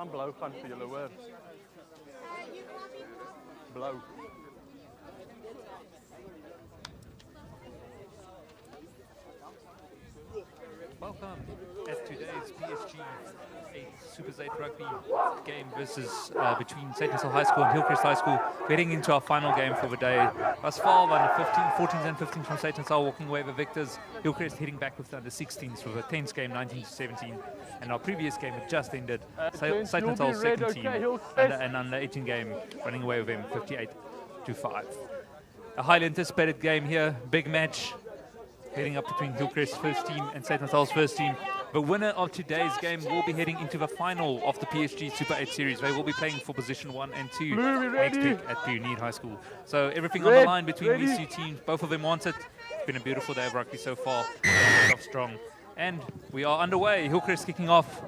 gaan blou gaan vir julle hoor. Blou. Welcome at today's PSG 8 Super 8 rugby game versus between Suid High School and Hillcrest High School. Heading into our final game for the day. Thus far, under 14s and 15s from Suid walking away the victors. Hillcrest heading back with the under 16s for the 10th game, 19-17. And our previous game had just ended. Suid Natal's second team and under 18 game running away with them 58-5. A highly anticipated game here, big match. Heading up between Hillcrest's first team and Suid Natal's first team. The winner of today's game will be heading into the final of the PSG Super 8 series. They will be playing for position 1 and 2 next week at Suid High School. So everything on the line between these two teams. Both of them want it. It's been a beautiful day of rugby so far. Off strong. And we are underway. Hillcrest kicking off.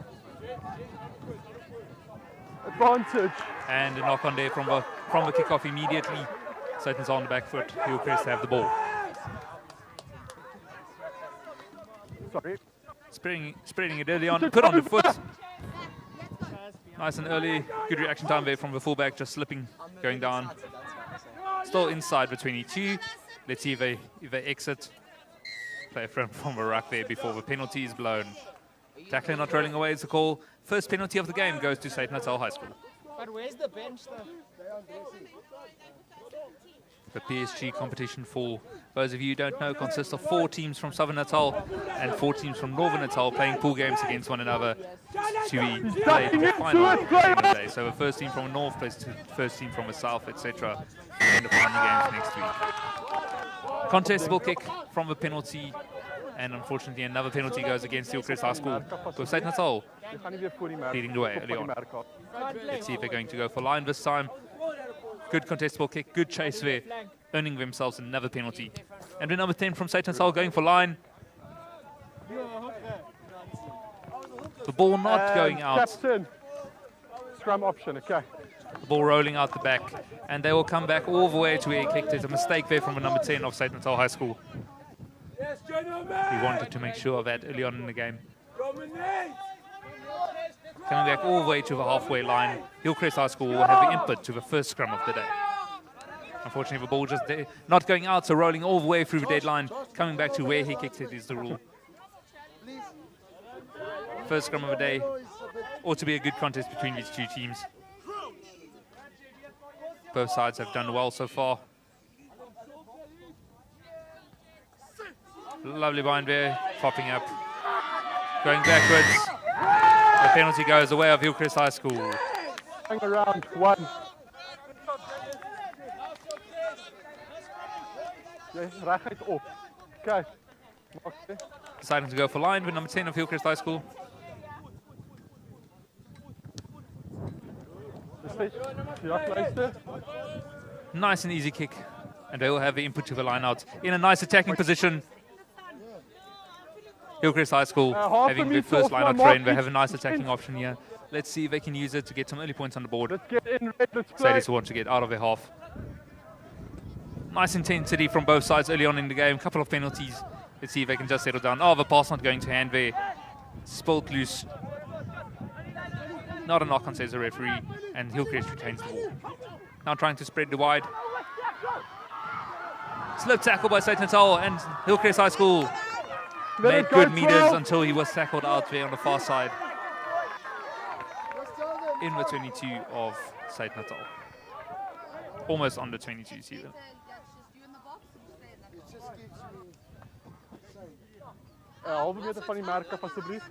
Advantage. And a knock on there from the kickoff immediately. Suid Natal on the back foot. Hillcrest have the ball. Sorry. Spreading it early on, put on the foot. Nice and early. Good reaction time there from the fullback, just slipping, going down. Still inside the 22. Let's see if they exit. Play from a ruck there before the penalty is blown. Tackling not rolling away is the call. First penalty of the game goes to Suid Natal High School. But where's the bench though? The PSG competition, for those of you who don't know, consists of 4 teams from Southern Natal and 4 teams from Northern Natal playing pool games against one another to be played in the final at the end of the day. So the first team from the North plays the first team from the South, etc. in the final games next week. Contestable kick from the penalty, and unfortunately another penalty goes against Hillcrest High School. So Suid Natal leading the way early on. Let's see if they're going to go for line this time. Good contestable kick, good chase there, earning themselves another penalty. And with number 10 from Suid Natal going for line. The ball not going out. Captain. Scrum option, okay. The ball rolling out the back. And they will come back all the way to where he kicked it. A mistake there from the number 10 of Suid Natal High School. He wanted to make sure of that early on in the game. Coming back all the way to the halfway line. Hillcrest High School will have the input to the first scrum of the day. Unfortunately, the ball just not going out, so rolling all the way through the deadline. Coming back to where he kicked it is the rule. First scrum of the day. Ought to be a good contest between these two teams. Both sides have done well so far. Lovely bind there, popping up. Going backwards. The penalty goes the way of Hillcrest High School. Hang around, 1. Reguit op. Okay. Deciding to go for line with number 10 of Hillcrest High School. Nice and easy kick. And they will have the input to the line out. In a nice attacking position. Hillcrest High School having the first line out train. They have a nice attacking option here. Let's see if they can use it to get some early points on the board. Let's get in, let's play. Sadis want to get out of their half. Nice intensity from both sides early on in the game. Couple of penalties. Let's see if they can just settle down. Oh, the pass not going to hand there. Spilt loose. Not a knock on, says the referee. And Hillcrest retains the ball. Now trying to spread the wide. Slip tackle by Suid Natal, and Hillcrest High School made good meters until he was tackled out there on the far side. In the 22 of Suid Natal. Almost on the 22 even. Halve meter van die merk af asseblief.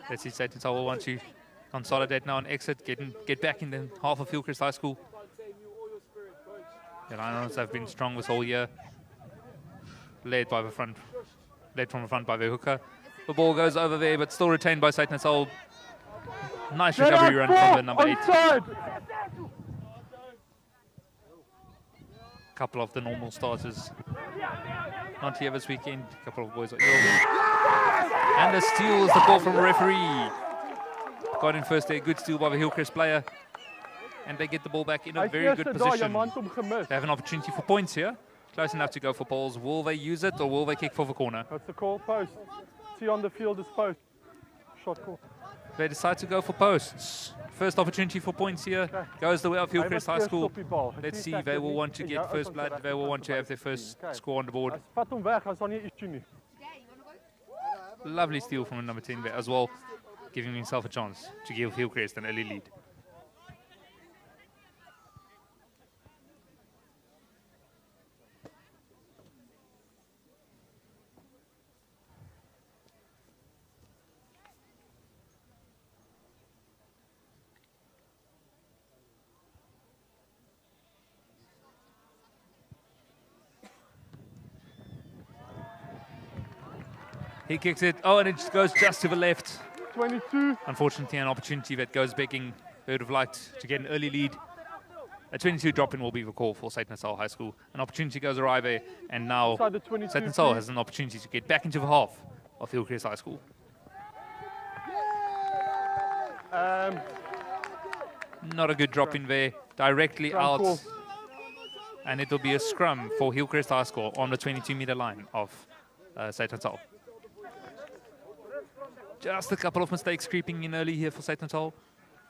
Let's see, Suid Natal will want to consolidate now and exit, get back in the half of Hillcrest High School. The Lions have been strong this whole year. Led from the front by the hooker. The ball goes over there, but still retained by Suid Natal. Nice recovery run from the number 8. Couple of the normal starters not here this weekend. A couple of boys are ill. And the steal is the ball from the referee. Got in first there, good steal by the Hillcrest player. And they get the ball back in a very good position. They have an opportunity for points here. close enough to go for balls. Will they use it or will they kick for the corner? That's the call, post. See on the field is post. Shot call. They decide to go for posts. First opportunity for points here goes the way of Hillcrest High School. Let's see, they will want to get first blood. They will want to have their first score on the board. Vat hom weg, as daar nie issue nie. Lovely steal from number 10 there as well, giving himself a chance to give Hillcrest an early lead. He kicks it. Oh, and it goes just to the left. 22. Unfortunately, an opportunity that goes begging. They would have liked to get an early lead. A 22 drop-in will be the call for Suid Natal High School. An opportunity goes awry there, and now Inside the 22, Suid Natal please. has an opportunity to get back into the half of Hillcrest High School. Not a good drop in there. Directly Scrum out. call. And it'll be a scrum for Hillcrest High School on the 22-meter line of Suid Natal. Just a couple of mistakes creeping in early here for Suid Natal.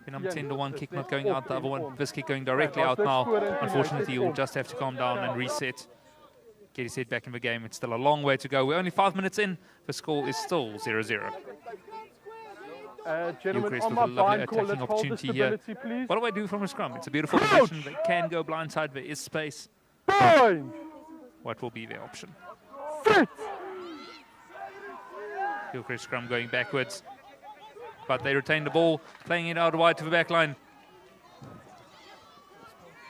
The number 10, the one kick not going out, the other one, this kick going directly out now. Unfortunately, he'll just have to calm down and reset. Get his head back in the game. It's still a long way to go. We're only 5 minutes in. The score is still 0-0. Gentlemen, Hillcrest on with my a lovely blind call, attacking let's hold the opportunity here. stability, please. What do I do from a scrum? It's a beautiful position. They can go blindside. There is space. Bind. What will be their option? Sit. Hillcrest scrum going backwards. But they retain the ball, playing it out wide to the back line.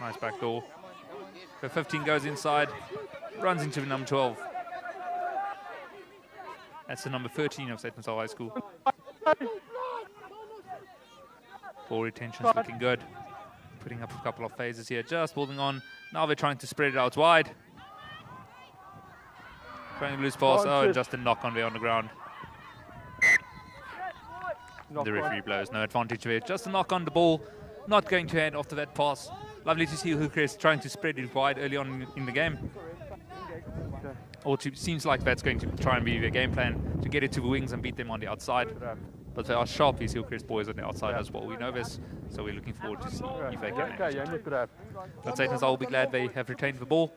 Nice back door. The 15 goes inside, runs into the number 12. That's the number 13 of Suid Natal High School. Ball retention's looking good. Putting up a couple of phases here, just holding on. Now they're trying to spread it out wide. Trying to loose pass. Oh, just a knock on there on the ground. The referee blows no advantage there. Just a knock on the ball. Not going to hand after that pass. Lovely to see Hillcrest trying to spread it wide early on in the game. Or seems like that's going to try and be their game plan, to get it to the wings and beat them on the outside. But they are sharp, these Hillcrest boys on the outside as well. We know this, so we're looking forward to see if they can. But Suid Natal will be glad they have retained the ball.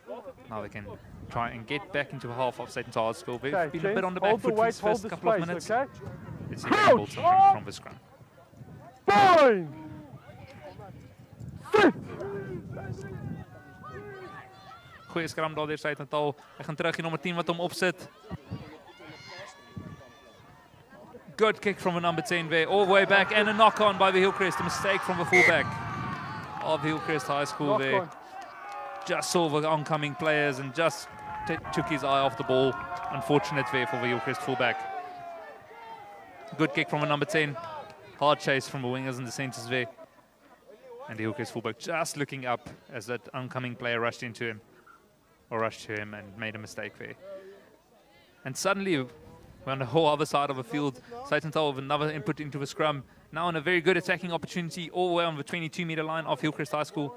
Now they can try and get back into the half of Suid Natal High School. They've been a bit on the back foot these first couple of minutes. Let's see if they can build something from the scrum. Bind. Sit. Goeie scrum daar deur Suid Natal. Hy gaan terug in nommer 10 wat hom opsit. Good kick from the number 10 there, all the way back, and a knock on by the Hillcrest. A mistake from the fullback of Hillcrest High School there. Just saw the oncoming players and just took his eye off the ball. Unfortunate there for the Hillcrest fullback. Good kick from a number 10. Hard chase from the wingers and the centers there. And the Hillcrest fullback just looking up as that oncoming player rushed into him. Or rushed to him and made a mistake there. And suddenly, we're on the whole other side of the field. Suid Natal with another input into the scrum. Now on a very good attacking opportunity all the way on the 22-meter line of Hillcrest High School.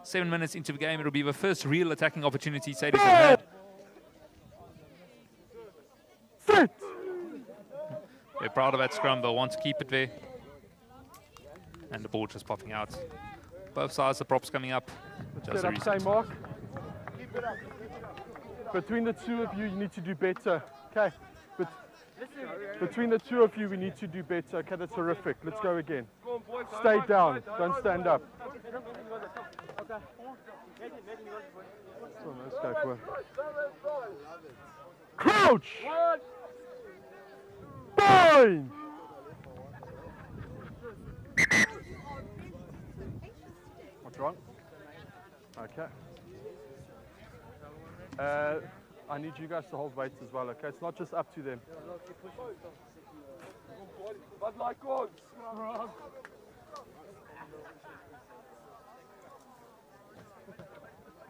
7 minutes into the game, it'll be the first real attacking opportunity Suid has had. Sit. They're proud of that scrum. They'll want to keep it there. And the ball just popping out. Both sides, the props coming up. Just Set a up, say reset. Mark. Between the two of you, you need to do better. Okay. But between the two of you, we need to do better. Okay, that's horrific. Let's go again. Stay down. Don't stand up. Oh, let's go for it. Crouch! Bind! What's wrong? Okay. I need you guys to hold weights as well, okay? It's not just up to them.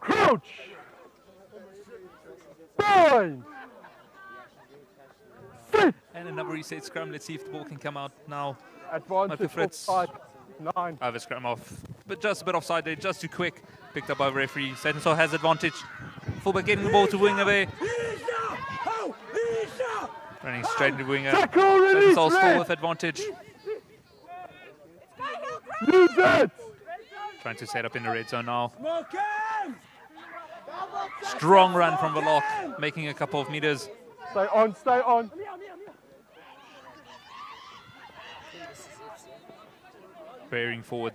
Crouch! Bind! Sit! And another reset scrum. Let's see if the ball can come out now. Advantage Fritz. offside. 9. Over scrum off. But just a bit offside there, just too quick. Picked up by the referee. Suid Natal has advantage. fullback getting the ball to winger there. Running straight into winger. All still with advantage. Use it! Trying to set up in the red zone now. Strong run from the lock, making a couple of meters. Stay on, stay on. Bearing forward,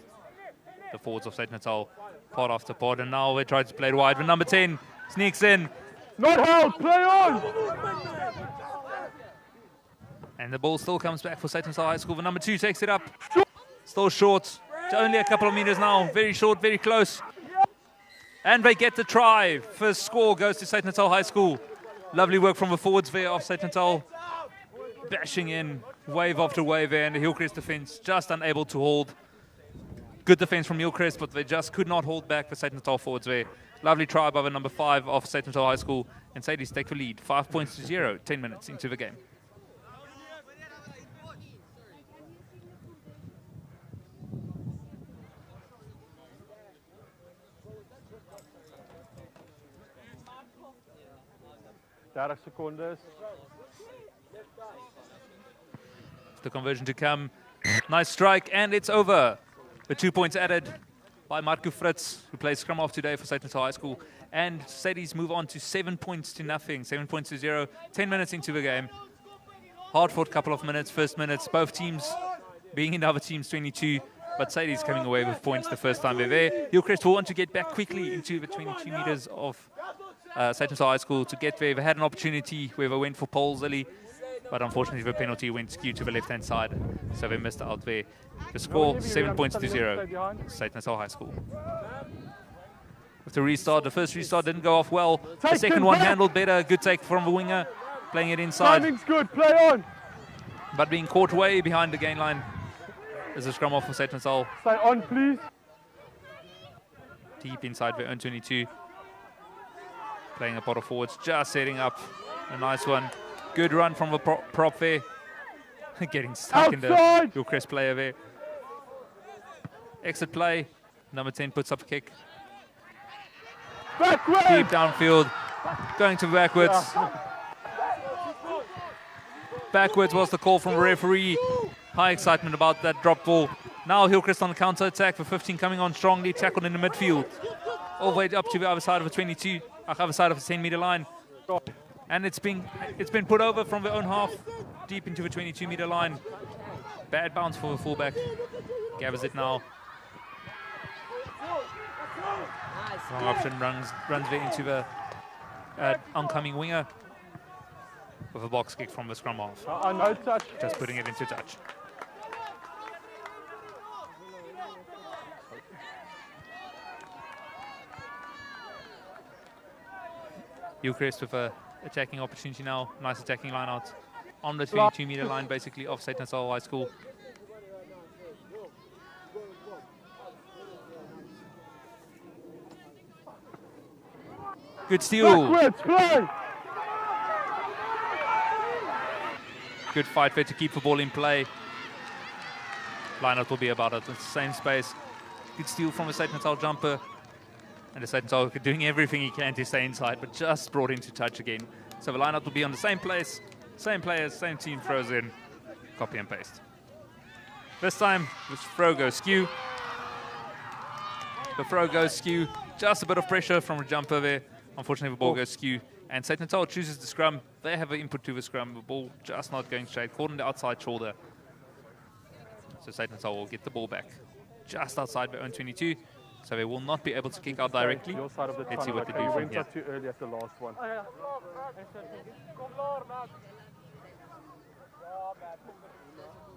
the forwards of Suid Natal, pod after pod, and now they try to play it wide. But number 10 sneaks in. Not held, play on! And the ball still comes back for Suid Natal High School. The number 2 takes it up. Still short. Only a couple of meters now. Very short, very close. And they get the try. First score goes to Suid Natal High School. Lovely work from the forwards there of Suid Natal. Bashing in, wave after wave there, and the Hillcrest defense just unable to hold. Good defense from Hillcrest, but they just could not hold back the Suid Natal forwards there. Lovely try by the number 5 of Suid Natal High School. And Sadie's take the lead, 5 points to 0, 10 minutes into the game. The conversion to come. Nice strike, and it's over. The 2 points added by Marco Fritz, who plays scrum off today for Suid Natal High School. And Sadie's move on to 7 points to nothing, 7 points to 0, 10 minutes into the game. Hard fought couple of minutes, first minutes, both teams being in the other team's 22, but Sadie's coming away with points the first time they're there. Hillcrest will want to get back quickly into the 22 meters of Suid Natal High School to get there. They had an opportunity where they went for poles early, but unfortunately the penalty went skewed to the left-hand side, so they missed out there. The score, 7 points to 0, Suid Natal High School. With the restart, the first restart didn't go off well. The second one handled better, good take from the winger, playing it inside. Timing's good, play on! But being caught way behind the gain line. There's a scrum off for Suid Natal. Stay on, please. Deep inside their own 22. Playing a pot of forwards, just setting up a nice one. Good run from the prop there. Getting stuck in the Hillcrest player there. Exit play. Number 10 puts up a kick. Backwards. Deep downfield. Going to backwards. Yeah. Backwards was the call from the referee. High excitement about that drop ball. Now Hillcrest on the counter attack for 15 coming on strongly. Tackled in the midfield. All the way up to the other side of the 22. Other side of the 10-meter line. And it's been put over from the own half, deep into the 22-meter line. Bad bounce for the fullback. Gathers it now. Wrong option, runs there into the oncoming winger. With a box kick from the scrum half. No touch. Just putting it into touch. Hillcrest with a attacking opportunity now. Nice attacking line out on the 22-meter line, basically, of Suid Natal High School. Good steal. Backwards, play. Good fight there to keep the ball in play. Line-out will be about it. It's the same space. Good steal from a Suid Natal jumper. And the Suid Natal doing everything he can to stay inside, but just brought into touch again. So the lineup will be on the same place, same players, same team throws in, copy and paste. This time, the throw goes skew. The throw goes skew. Just a bit of pressure from the jumper there. Unfortunately, the ball goes skew. And Suid Natal chooses the scrum. They have an input to the scrum. The ball just not going straight. Caught on the outside shoulder. So Suid Natal will get the ball back just outside their own 22. So they will not be able to kick out directly. Your side of the Let's see what they do you from went here. up too early at the last one.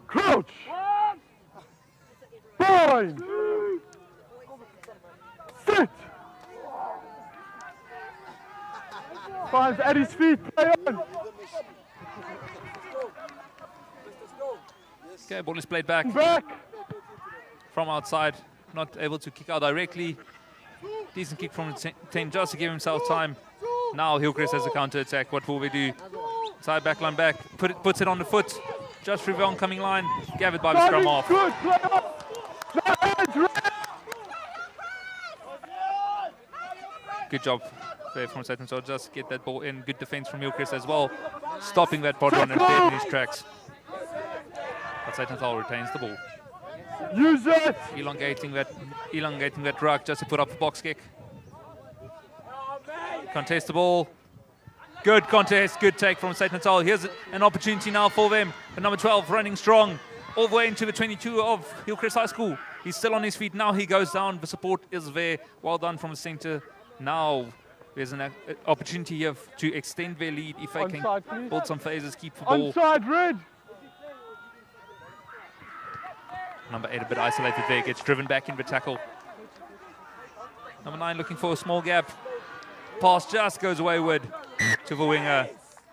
Crouch! Bind! Sit! Finds at his feet, play on! Okay, ball is played back Back! from outside. Not able to kick out directly. Decent kick from the 10 just to give himself time. Now Hillcrest has a counter attack. What will we do? Side back line back. Puts it on the foot. Just through the oncoming line. Gathered by the scrum half. Good, play on! No hands, Good job there from Suid, so just get that ball in. Good defense from Hillcrest as well, stopping that pod runner dead in his tracks. But Suid retains the ball. Use it! Elongating that ruck just to put up a box kick. Contest the ball. Good contest, good take from Suid Natal. Here's an opportunity now for them. The number 12 running strong all the way into the 22 of Hillcrest High School. He's still on his feet. Now he goes down. The support is there. Well done from the center. Now there's an opportunity here to extend their lead if they can build some phases, keep the ball. Onside, red! Number 8 a bit isolated there, gets driven back in the tackle. Number 9 looking for a small gap. Pass just goes wayward to the winger,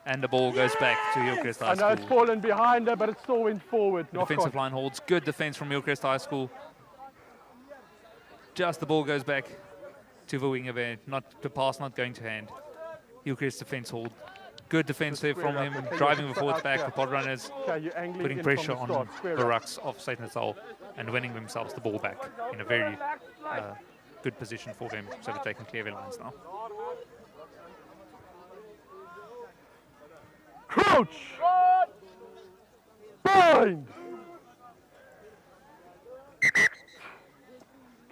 and the ball goes back to Hillcrest High School. I know it's fallen behind her, but it still went forward. The defensive line holds. Good defense from Hillcrest High School. Just the ball goes back to the winger there. Not the pass, not going to hand. Hillcrest defense hold. Good defense there from him, driving the forwards back, the pod runners, putting pressure on the rucks of Suid Natal and winning themselves the ball back in a very good position for them, so that they can clear their lines now. Crouch! Bind!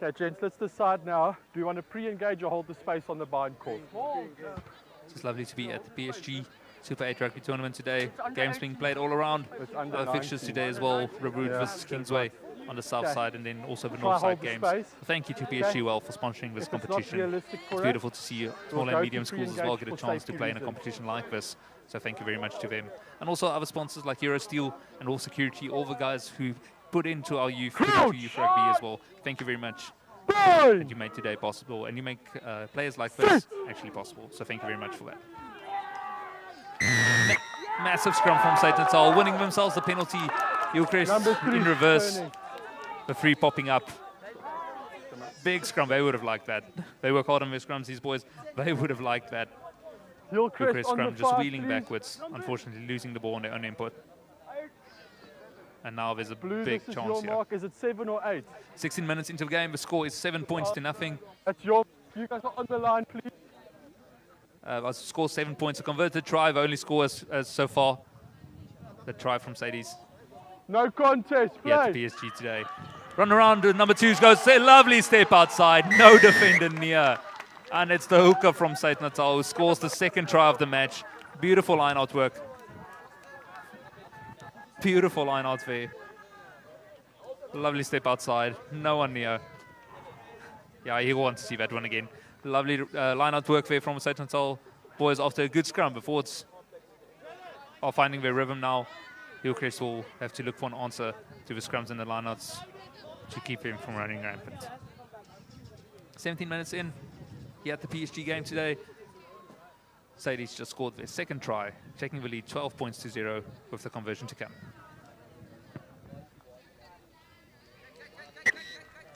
Okay, gents, let's decide now. Do you want to pre-engage or hold the space on the bind court? It's lovely to be at the PSG Super 8 Rugby Tournament today. Games being played all around. Other fixtures today as well. Road versus Kingsway on the south side, and then also the north side games. Thank you to PSG well for sponsoring this competition. It's beautiful to see small and medium schools as well get a chance to play in a competition like this. So thank you very much to them. And also other sponsors like Eurosteel and All Security, all the guys who put into our youth, youth rugby as well. Thank you very much. And you made today possible, and you make players like this actually possible. So thank you very much for that. Massive scrum from Suid Natal, winning themselves the penalty. Hillcrest in reverse. The free popping up. Big scrum, they would have liked that. They work hard on their scrums, these boys. They would have liked that. Hillcrest scrum just wheeling backwards, unfortunately losing the ball on their own input. And now there's a big chance here. Is it 7 or 8? 16 minutes into the game, the score is 7 points to nothing. That's your. You guys are on the line, please. I score 7 points. A converted try, the only score as so far. The try from Sadie's. No contest, play. Yeah, to PSG today. Run around, number 2 goes, lovely step outside, no defender near. And it's the hooker from Suid Natal who scores the second try of the match. Beautiful line-out work. Beautiful line-out there. Lovely step outside, no one near. Yeah, he wants to see that one again. Lovely line-out work there from Suid Natal. Boys after a good scrum. The forwards are finding their rhythm now. Hillcrest will have to look for an answer to the scrums and the line-outs to keep him from running rampant. 17 minutes in, here at the PSG game today. Sadie's just scored their second try, taking the lead 12 points to 0 with the conversion to come.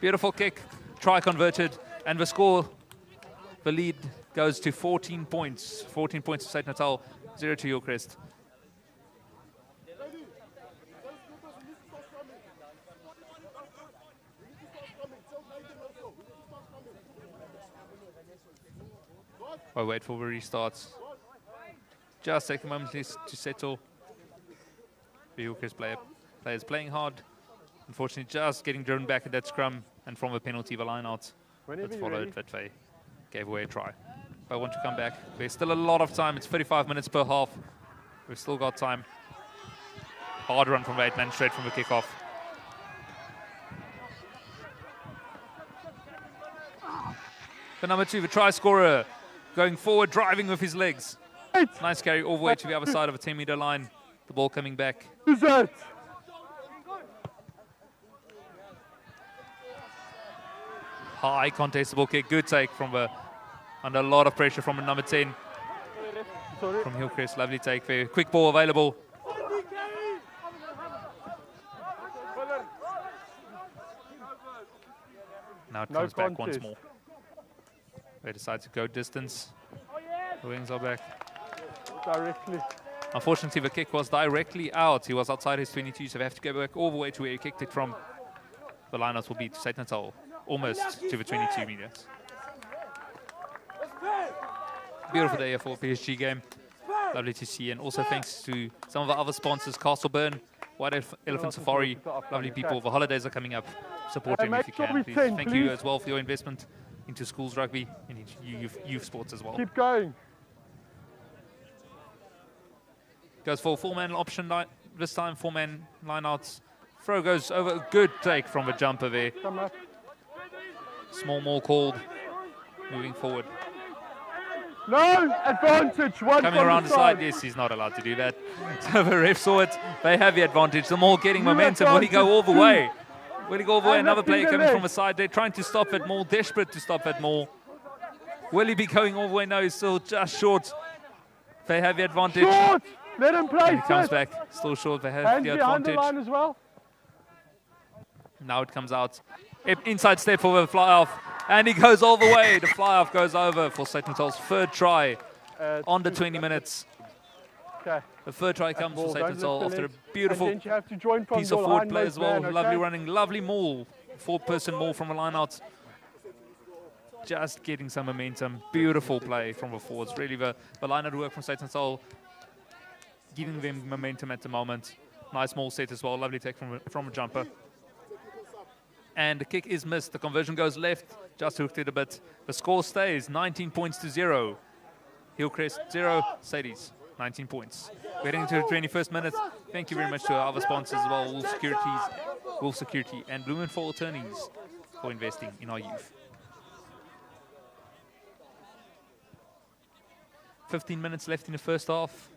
Beautiful kick, try converted, and the score, the lead goes to 14 points. 14 points to Suid Natal, 0 to Hillcrest. I'll wait for the restarts. Just take a moment to settle. The Hillcrest players playing hard. Unfortunately, just getting driven back at that scrum, and from the penalty, the line-out that followed that they gave away a try. But I want to come back. There's still a lot of time. It's 35 minutes per half. We've still got time. Hard run from the 8-man straight from the kickoff. The number 2, the try scorer, going forward, driving with his legs. Nice carry all the way to the other side of a 10-meter line. The ball coming back. Who's that? High contestable kick. Good take from the, under a lot of pressure from the number 10. From Hillcrest. Lovely take there. Quick ball available. Now it comes back once more. They decide to go distance. The wings are back. Directly. Unfortunately, the kick was directly out. He was outside his 22, so they have to go back all the way to where he kicked it from. The line-out will be to Suid Natal, almost to the 22 meters. Beautiful day here for a PSG game. Lovely to see. And also thanks to some of our other sponsors, Castleburn, White Elephant Safari. Lovely people. The holidays are coming up. Support them if you can, please. Thank you as well for your investment into schools rugby and into youth sports as well. Keep going. Goes for a 4-man option this time, 4-man lineouts. Throw goes over, a good take from the jumper there. Come up. Small maul called, moving forward. No, advantage, one Coming around the side, yes, he's not allowed to do that. So the ref saw it, they have the advantage. The maul getting momentum, will he go all the way? Will he go all the way? Another player coming from the side, they're trying to stop that maul, desperate to stop that maul. Will he be going all the way? No, he's still just short. They have the advantage. Short! Let him play. And he comes back, still short, they have Hands the behind the advantage. line as well. Now it comes out. Inside step for the fly-off. And he goes all the way. The fly-off goes over for Suid Natal's third try on the 20 minutes. Okay. The third try comes for Suid Don't Natal lift the after a legs. beautiful And then you have to join from piece of your forward play hindmost as well. man, Lovely okay? running, lovely maul. 4-person maul from the line-out. Just getting some momentum. Beautiful play from the forwards. Really the line-out work from Suid Natal, giving them momentum at the moment. Nice maul set as well. Lovely take from a jumper. And the kick is missed. The conversion goes left. Just hooked it a bit. The score stays 19 points to 0. Hillcrest 0, Sadie's 19 points. We're heading to the 21st minute. Thank you very much to our other sponsors as well, Wolf Security and Blumenthal Attorneys for investing in our youth. 15 minutes left in the first half.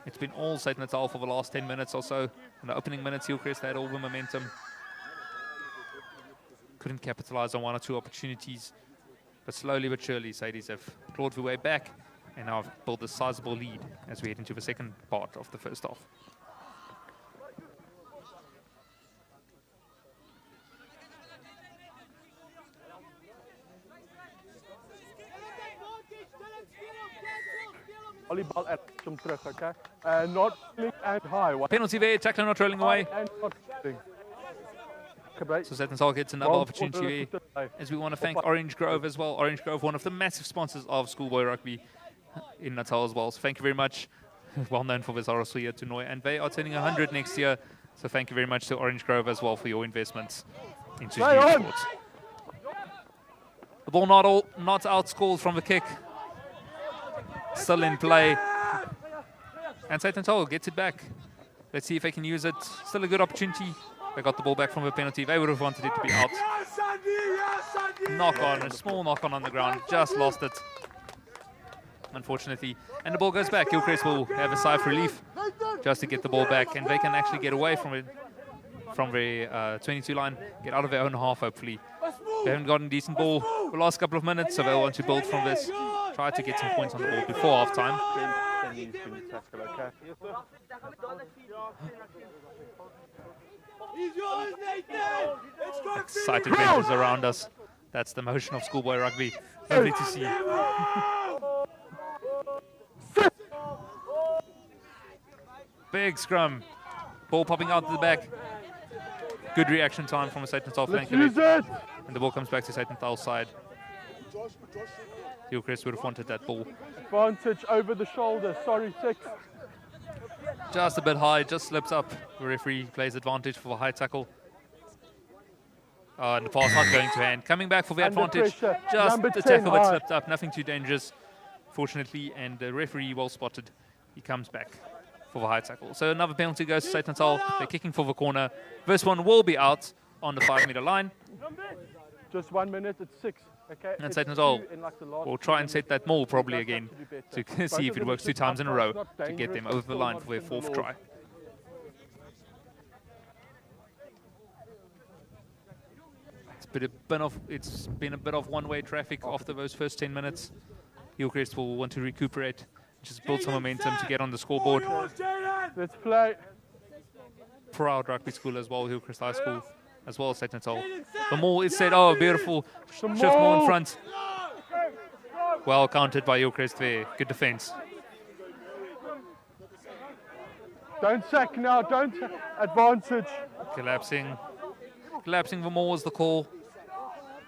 It's been all Suid Natal for the last 10 minutes or so. In the opening minutes, Hillcrest had all the momentum. Couldn't capitalize on one or two opportunities, but slowly but surely Sadies have clawed their way back and now have built a sizable lead as we head into the second part of the first half. Volleyball at some terug, okay? Not and high. Penalty there, tackler not rolling away. And not shooting. So Suid Natal gets another opportunity there, as we want to thank Orange Grove as well. Orange Grove, one of the massive sponsors of schoolboy rugby in Natal as well. So thank you very much. Well known for this RSU toernooi, and they are turning 100 next year. So thank you very much to Orange Grove as well for your investments into youth sports. The ball not outscored from the kick. Still in play. And Suid Natal gets it back. Let's see if they can use it. Still a good opportunity. They got the ball back from the penalty. They would have wanted it to be out. Knock on, a small knock on the ground. Just lost it, unfortunately. And the ball goes back. Hillcrest will have a sigh of relief just to get the ball back. And they can actually get away from it, from the 22 line, get out of their own half, hopefully. They haven't gotten a decent ball the last couple of minutes, so they'll want to build from this. Try to get some points on the ball before half-time. Excited benches around us. That's the motion of schoolboy rugby. Lovely to see. Big scrum. Ball popping out to the back. Good reaction time from a Suid Natal flank. And the ball comes back to Suid Natal's side. Hillcrest would have wanted that ball. Advantage over the shoulder. Sorry, 6. Just a bit high, just slips up. The referee plays advantage for a high tackle. And the pass not going to hand. Coming back for the advantage. Just the tackle that slipped up. Nothing too dangerous, fortunately. And the referee, well spotted. He comes back for the high tackle. So another penalty goes to Suid Natal. They're kicking for the corner. This one will be out on the 5-meter line. Just 1 minute, it's 6. Okay. And Suid Natal will try and set that maul probably again to see if it works 2 times in a row to get them over the line for their 4th try. It's been a bit of one-way traffic after those first 10 minutes. Hillcrest will want to recuperate, just build some momentum to get on the scoreboard. Let's play. Proud rugby school as well, Hillcrest High School, as well as Suid Natal. The maul is set. Oh, beautiful shift maul in front. Well counted by Hillcrest there. Good defense. Don't sack now. Don't advantage. Collapsing the maul is the call.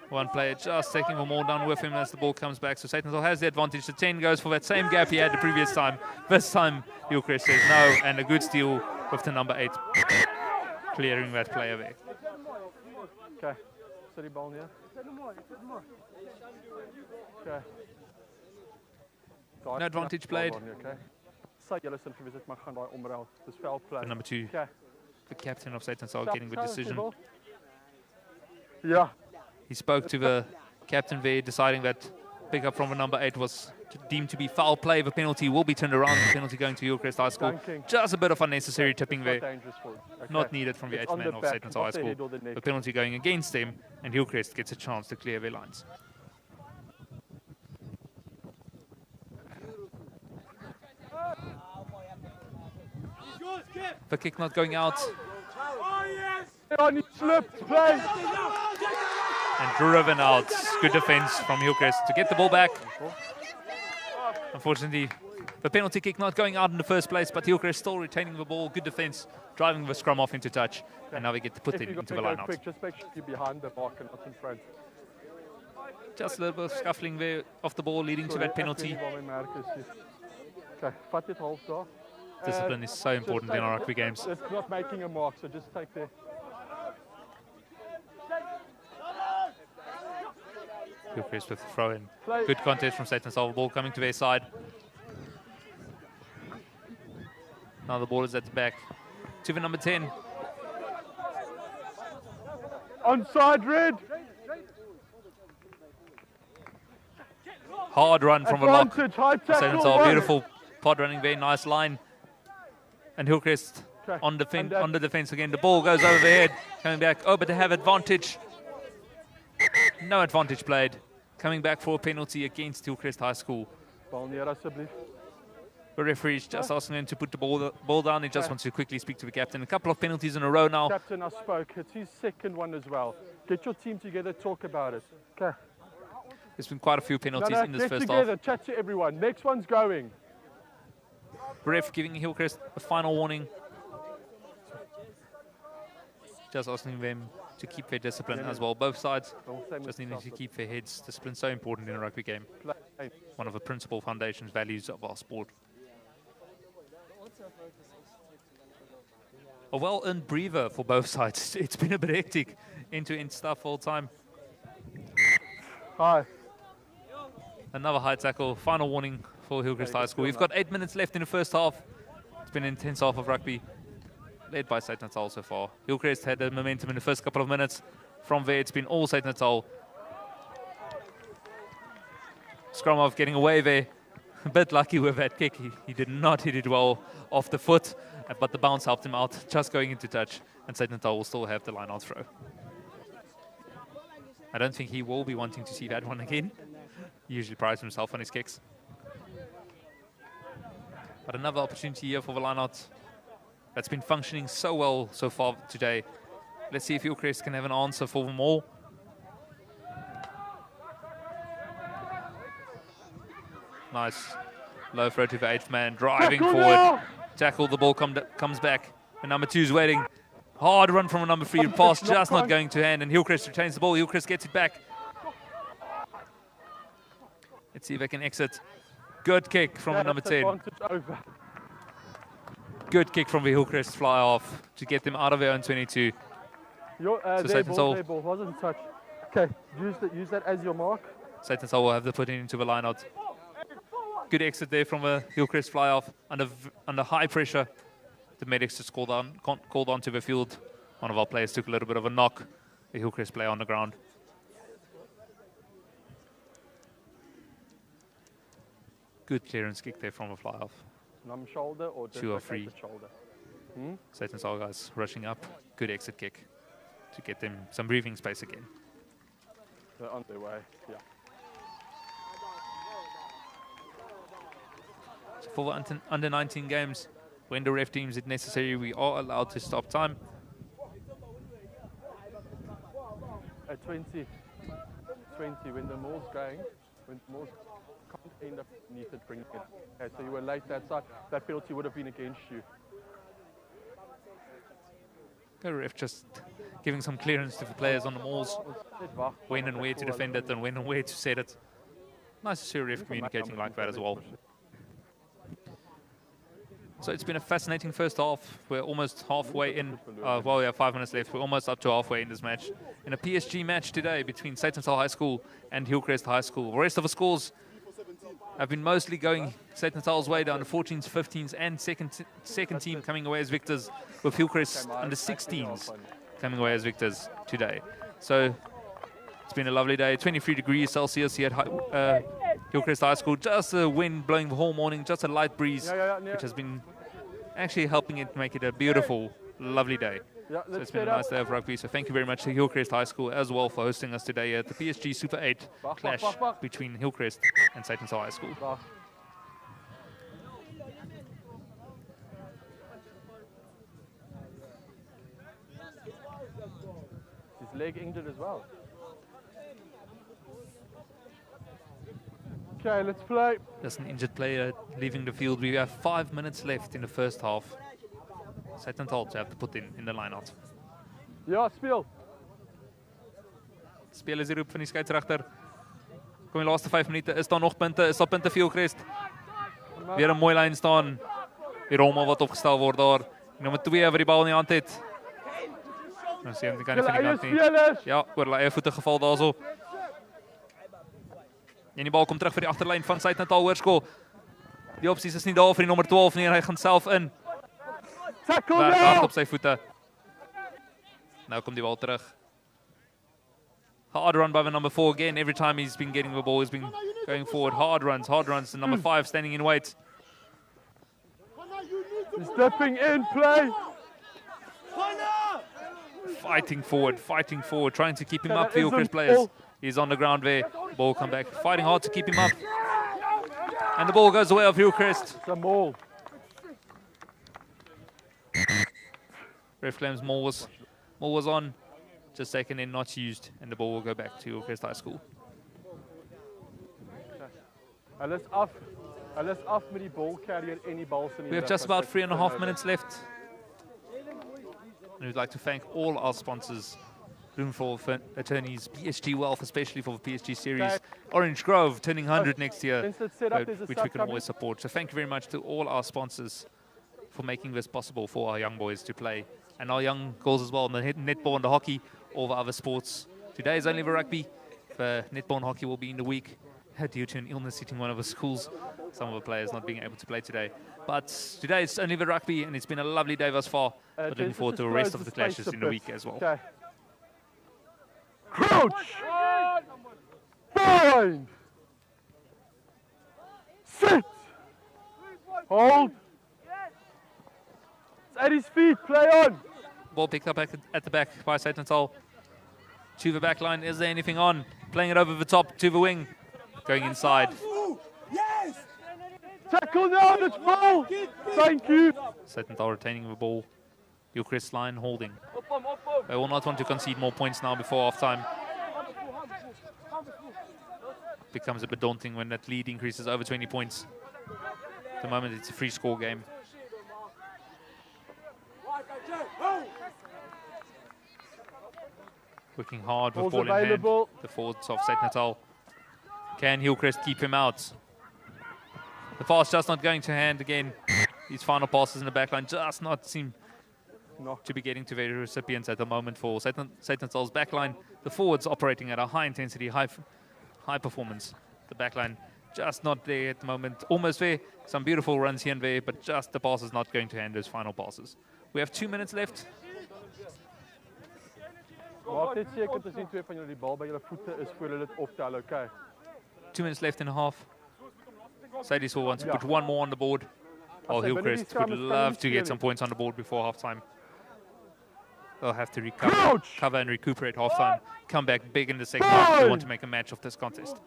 One player just taking the ball down with him as the ball comes back. So Suid Natal has the advantage. The 10 goes for that same gap he had the previous time. This time, Hillcrest says no, and a good steal with the number 8. Clearing that player there. Okay. City ball neer. Okay. No advantage played. Okay. Sy julle sin gewees het, maar gaan daai omruil. Dis foul play. For number 2, Okay. the captain of Suid Natal getting the decision. Yeah. He spoke to the captain there, deciding that pick up from the number 8 was deemed to be foul play. The penalty will be turned around. The penalty going to Hillcrest High School. Dunking. Just a bit of unnecessary tipping there. Dangerous for it. Okay. Not needed from the It's 8th on man the of back, Suid Natal High not the School. head or the neck. The penalty going against them, and Hillcrest gets a chance to clear their lines. The kick not going out. On, he slipped, play. And driven out. Good defense from Hillcrest to get the ball back. Unfortunately, the penalty kick not going out in the first place, but Hillcrest still retaining the ball. Good defense, driving the scrum off into touch. And now we get to put it into the line out. Just make sure you're behind the mark and not in front. Just a little bit of scuffling there off the ball, leading to that penalty. Okay, vat dit half daar. Discipline is so important in our rugby games. It's not making a mark, so just take the... Hillcrest with the throw in. Good contest from Suid Natal. Ball coming to their side. Now the ball is at the back. To the number 10. Onside, red. Hard run from a lock. Advantage, high Suid tackle, Natal, one. beautiful pod running, very nice line. And Hillcrest Okay, on and the defense again. The ball goes over the head, coming back. Oh, but they have advantage. No advantage played. Coming back for a penalty against Hillcrest High School. Bal neer asseblief. The referee is just asking him to put the ball down. He just wants to quickly speak to the captain. A couple of penalties in a row now. Captain, I spoke. It's his second one as well. Get your team together, talk about it. Okay. There's been quite a few penalties in this get first together, half. chat to everyone. Next one's going. Ref giving Hillcrest a final warning. Just asking them to keep their discipline as well. Both sides just needing to keep their heads. Discipline so important in a rugby game. One of the principal foundations, values of our sport. A well-earned breather for both sides. It's been a bit hectic, end-to-end stuff all the time. Hi. Another high tackle. Final warning for Hillcrest High School. We've got 8 minutes left in the first half. It's been an intense half of rugby, led by Suid Natal so far. Hillcrest had the momentum in the first couple of minutes. From there, it's been all Suid Natal. Scrumov getting away there. A bit lucky with that kick. He did not hit it well off the foot, but the bounce helped him out, just going into touch. And Suid Natal will still have the line-out throw. I don't think he will be wanting to see that one again. He usually prides himself on his kicks. But another opportunity here for the line-out that's been functioning so well so far today. Let's see if Hillcrest can have an answer for them all. Nice low throw to the 8th man, driving forward. Tackle, the ball comes back. And number 2 is waiting. Hard run from a number 3, pass just not going to hand, and Hillcrest retains the ball. Hillcrest gets it back. Let's see if they can exit. Good kick from the number 10. Good kick from the Hillcrest fly off to get them out of their own 22. So Suid Natal wasn't touched. Okay, use that as your mark. Suid Natal will have to put it into the line-out. Good exit there from a Hillcrest fly off under high pressure. The medics just called on to the field. One of our players took a little bit of a knock. The Hillcrest player on the ground. Good clearance kick there from a fly off. Numb shoulder or 2 or 3. Shoulder? Suid Natal guys rushing up. Good exit kick to get them some breathing space again. They're on their way, yeah. So for the under 19 games, when the ref deems it necessary, we are allowed to stop time. At 20, when the more's going, when the more's can't end up beneath it, bringing it. Okay, so you were late that side, that penalty would have been against you. The ref just giving some clearance to the players on the mauls, when and where to defend it and when and where to set it. Nice to see a ref communicating like that as well. So it's been a fascinating first half. We're almost halfway in. Well, we have 5 minutes left. We're almost up to halfway in this match. In a PSG match today between Suid High School and Hillcrest High School. The rest of the scores have been mostly going Suid Natal's way, down to 14s, 15s, and second team coming away as victors, with Hillcrest under 16s coming away as victors today. So it's been a lovely day. 23 degrees Celsius here at Hillcrest High School. Just a wind blowing the whole morning, just a light breeze, which has been actually helping it make it a beautiful, lovely day. So it's been a nice day of rugby. So thank you very much to Hillcrest High School as well for hosting us today at the PSG Super 8 clash between Hillcrest and Suid High School. His leg injured as well. Okay, let's play. There's an injured player leaving the field. We have 5 minutes left in the first half. Suid Natal to have to put in the line-out. Ja, speel. Speel is hier op van die scheidsrechter. Kom die laatste 5 minute. Is daar nog punte? Is daar punte vir Hillcrest? Weer 'n mooi lyn staan. Die rommel wat opgestel word daar. Nommer 2 wat die bal in die hand het. Nou sien jy kan nie van die kant nie. Ja, oor hulle eie voete geval daarso. En die bal kom terug vir die agterlyn van Suid Natal Hoërskool. Die opsies is nie daar vir die nommer 12 nie. Hy gaan self in. Werk hard op sy voete. Nou kom die bal terug. Hard run by the number 4 again. Every time he's been getting the ball, he's been going forward. Hard runs. The number 5 standing in wait. He's stepping in, play. Fighting forward, trying to keep him up for Hillcrest players. He's on the ground there. Ball come back. Fighting hard to keep him up. And the ball goes away of Hillcrest. Some more. Ref claims Moore was on. Just taken in, not used. And the ball will go back to Hillcrest High School. Alles af met die ball carrier en die bal se nie. We have just about 3.5 minutes left. And we'd like to thank all our sponsors. Bloomful Attorneys, PSG Wealth, especially for the PSG series. Orange Grove turning 100 next year, which we can always support. So thank you very much to all our sponsors for making this possible for our young boys to play. And our young girls as well, in the netball and the hockey, all the other sports. Today is only the rugby. The netball and hockey will be in the week due to an illness hitting one of the schools. Some of the players not being able to play today. But today it's only the rugby, and it's been a lovely day thus far. But looking forward to the rest of the clashes in the week as well. Okay. Crouch! Bind! Sit! Hold! It's at his feet, play on! Ball picked up at the back by Suid Natal. To the back line, is there anything on? Playing it over the top to the wing. Going inside. Yes! Tackle now, that's ball! Thank you! Suid Natal retaining the ball. Hillcrest line holding. They will not want to concede more points now before half time. Becomes a bit daunting when that lead increases over 20 points. At the moment it's a free score game. Working hard with ball in hand. The forwards of Suid Natal. Can Hillcrest keep him out? The pass just not going to hand again. These final passes in the back line just not seem to be getting to the recipients at the moment for Suid Natal's backline. The forwards operating at a high intensity, high performance. The backline just not there at the moment. Almost there. Some beautiful runs here and there, but just the pass is not going to hand those final passes. We have 2 minutes left. Maak net seker dat die twee van julle die bal by julle voete is voor hulle dit optel, okay? 2 minutes left in a half. Sadie will want to put one more on the board. Oh, Hillcrest would love to get some points on the board before halftime. They'll have to cover and recuperate halftime. Come back big in the second half. They want to make a match of this contest.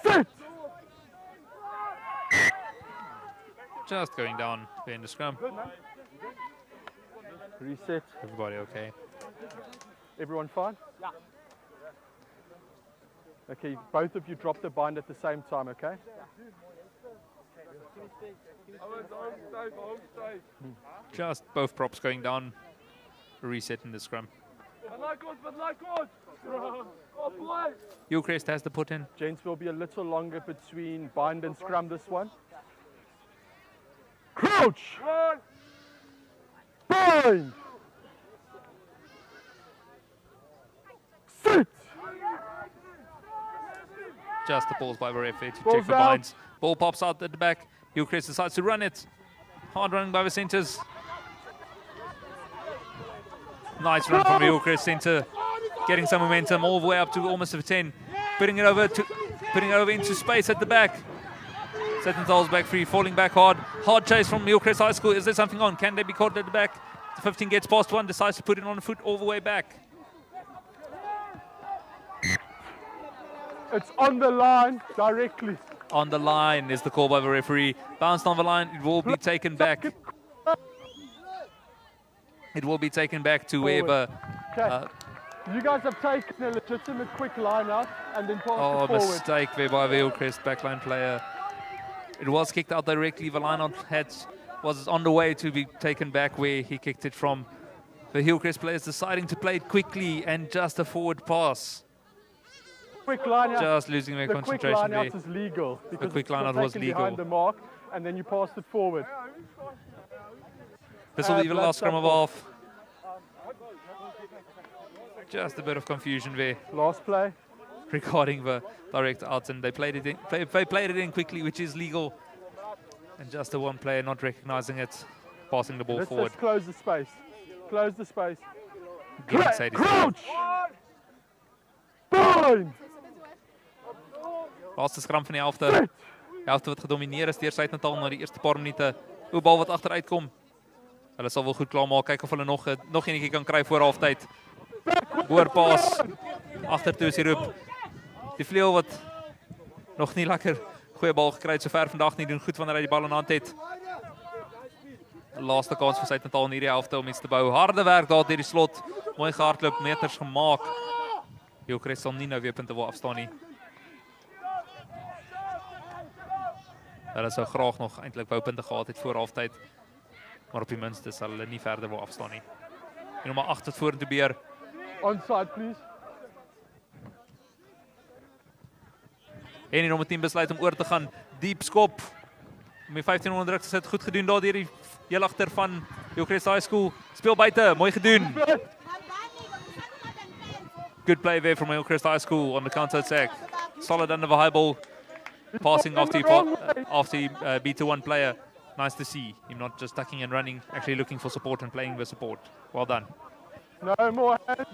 Sit! Just going down there in the scrum. Reset. Everybody okay? Everyone fine? Yeah. Okay, both of you drop the bind at the same time, okay? Just both props going down. reset in the scrum. Hillcrest has the put in. Gents will be a little longer between bind and scrum this one. Crouch! Bind! Sit! Just the pause by the referee to Ball's check the out. binds. Ball pops out at the back. Hillcrest decides to run it. Hard running by the centres. Nice run from the Hillcrest centre. Getting some momentum all the way up to almost a 10. Putting it over into space at the back. Natal's back free, falling back hard. Hard chase from Hillcrest High School. Is there something on? Can they be caught at the back? The 15 gets past one, decides to put it on the foot all the way back. It's on the line directly. On the line is the call by the referee. Bounced on the line, it will be taken back. It will be taken back to where Okay. You guys have taken a legitimate quick line out and then passed it forward. Mistake there by the Hillcrest backline player. It was kicked out directly. The line out was on the way to be taken back where he kicked it from. The Hillcrest players deciding to play it quickly and just a forward pass. Quick line out. Just losing their concentration quick line there. out is legal because quick it's line out was taken legal. behind the mark and then you passed it forward. This will be the blood last scrum of sample. half. Just a bit of confusion there Last play. regarding the direct out, and they played it in, they played it in quickly, which is legal. And just the one player not recognizing it, passing the ball Let's forward. just close the space. Close the space. Giving Sadie Crouch! Bind! Laaste skram van die helfte. Die helfte wat gedomineer is deur Suid Natal na die eerste paar minute. O, bal wat agteruit kom. Hulle sal wel goed klaarmaak. Kyk of hulle nog enetjie kan kry voor halftyd. Hoor paas. Agtertoe is die roep. Die vleuel wat nog nie lekker goeie bal gekry het sover vandag nie, doen goed wanneer hy die bal in hand het. Laaste kans vir Suid Natal in hierdie helfte om iets te bou. Harde werk daar deur die slot. Mooi gehardloop, meters gemaak. Hillcrest sal nie nou weer punte wil afstaan nie. Hulle sou graag nog eintlik wou punte gehad het voor halftyd. Maar op die minste sal hulle nie verder wil afstaan nie. En nommer 8 tot vorentoe beer. Onside, please. En die nommer 10 besluit om oor te gaan. Diep skop. Om die 15 onder druk te sit. Goed gedoen daar deur die heel agter van Hillcrest High School. Speel buite. Mooi gedoen. Good play there from Hillcrest High School on the counter attack. Solid under the high ball. Passing off the B21 player. Nice to see him not just tucking and running, actually looking for support and playing the support. Well done. No more hands.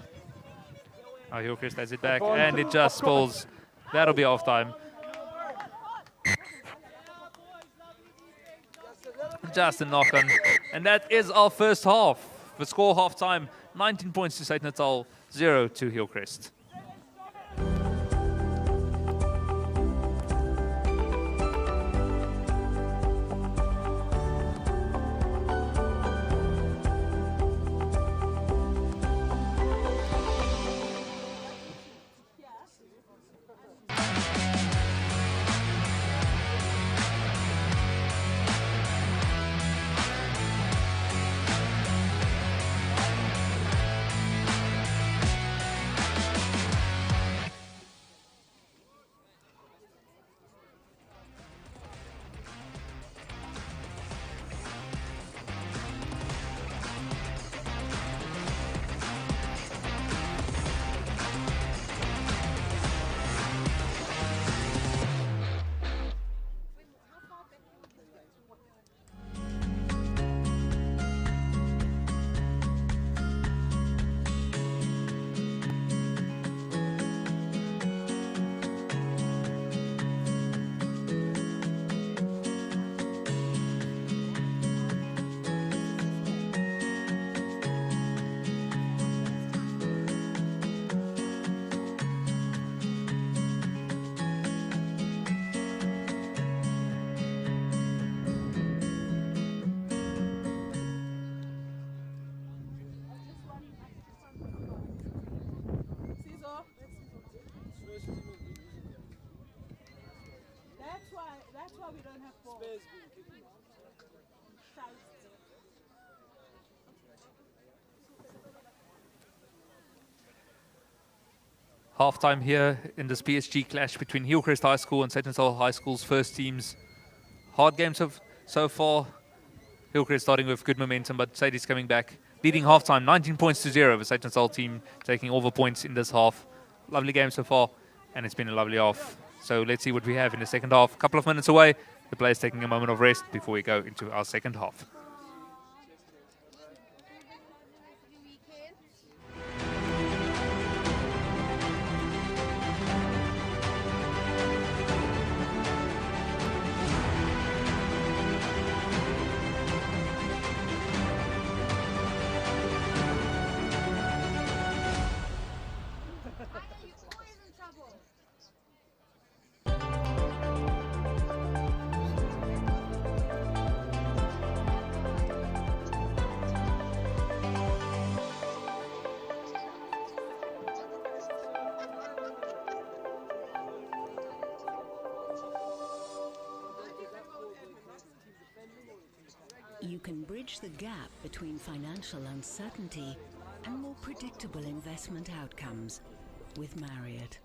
Now Hillcrest has it back and it just spills. That'll be half time. Just a knock on. And that is our first half. The score half time, 19 points to Suid Natal, 0 to Hillcrest. That's why we don't have balls. Half-time here in this PSG clash between Hillcrest High School and St. Natal High School's first teams. Hard games so far. Hillcrest starting with good momentum, but Suid is coming back. Leading half-time, 19 points to 0. The St. Natal team taking all the points in this half. Lovely game so far, and it's been a lovely half. So let's see what we have in the second half. A couple of minutes away. The players taking a moment of rest before we go into our second half. You can bridge the gap between financial uncertainty and more predictable investment outcomes with Marriott.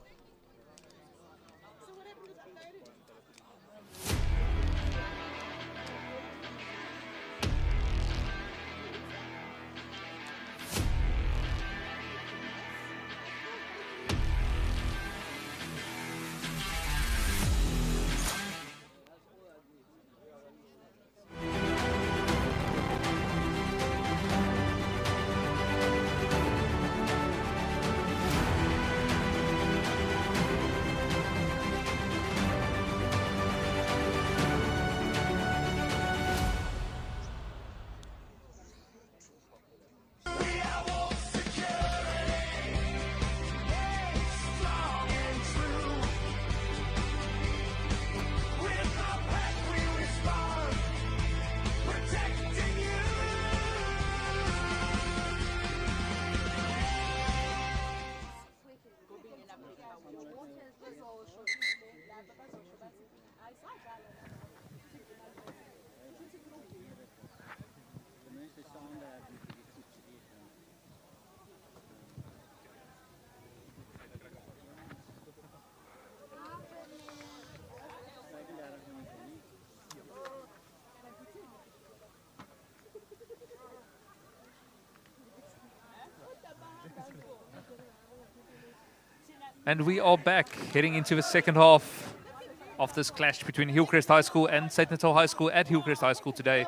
And we are back, heading into the second half of this clash between Hillcrest High School and St. Natal High School at Hillcrest High School today.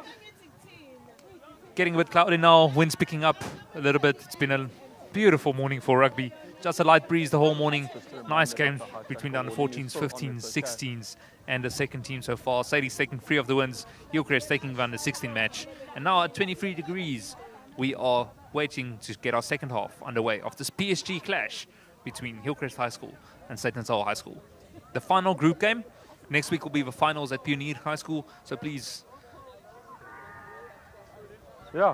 Getting a bit cloudy now, winds picking up a little bit. It's been a beautiful morning for rugby. Just a light breeze the whole morning. Nice game between the under 14s, 15s, 16s, and the second team so far. Sadie's taking 3 of the wins. Hillcrest taking the under 16 match. And now at 23 degrees, we are waiting to get our second half underway of this PSG clash between Hillcrest High School and St. Natal High School. The final group game. Next week will be the finals at Pioneer High School. So please. Yeah.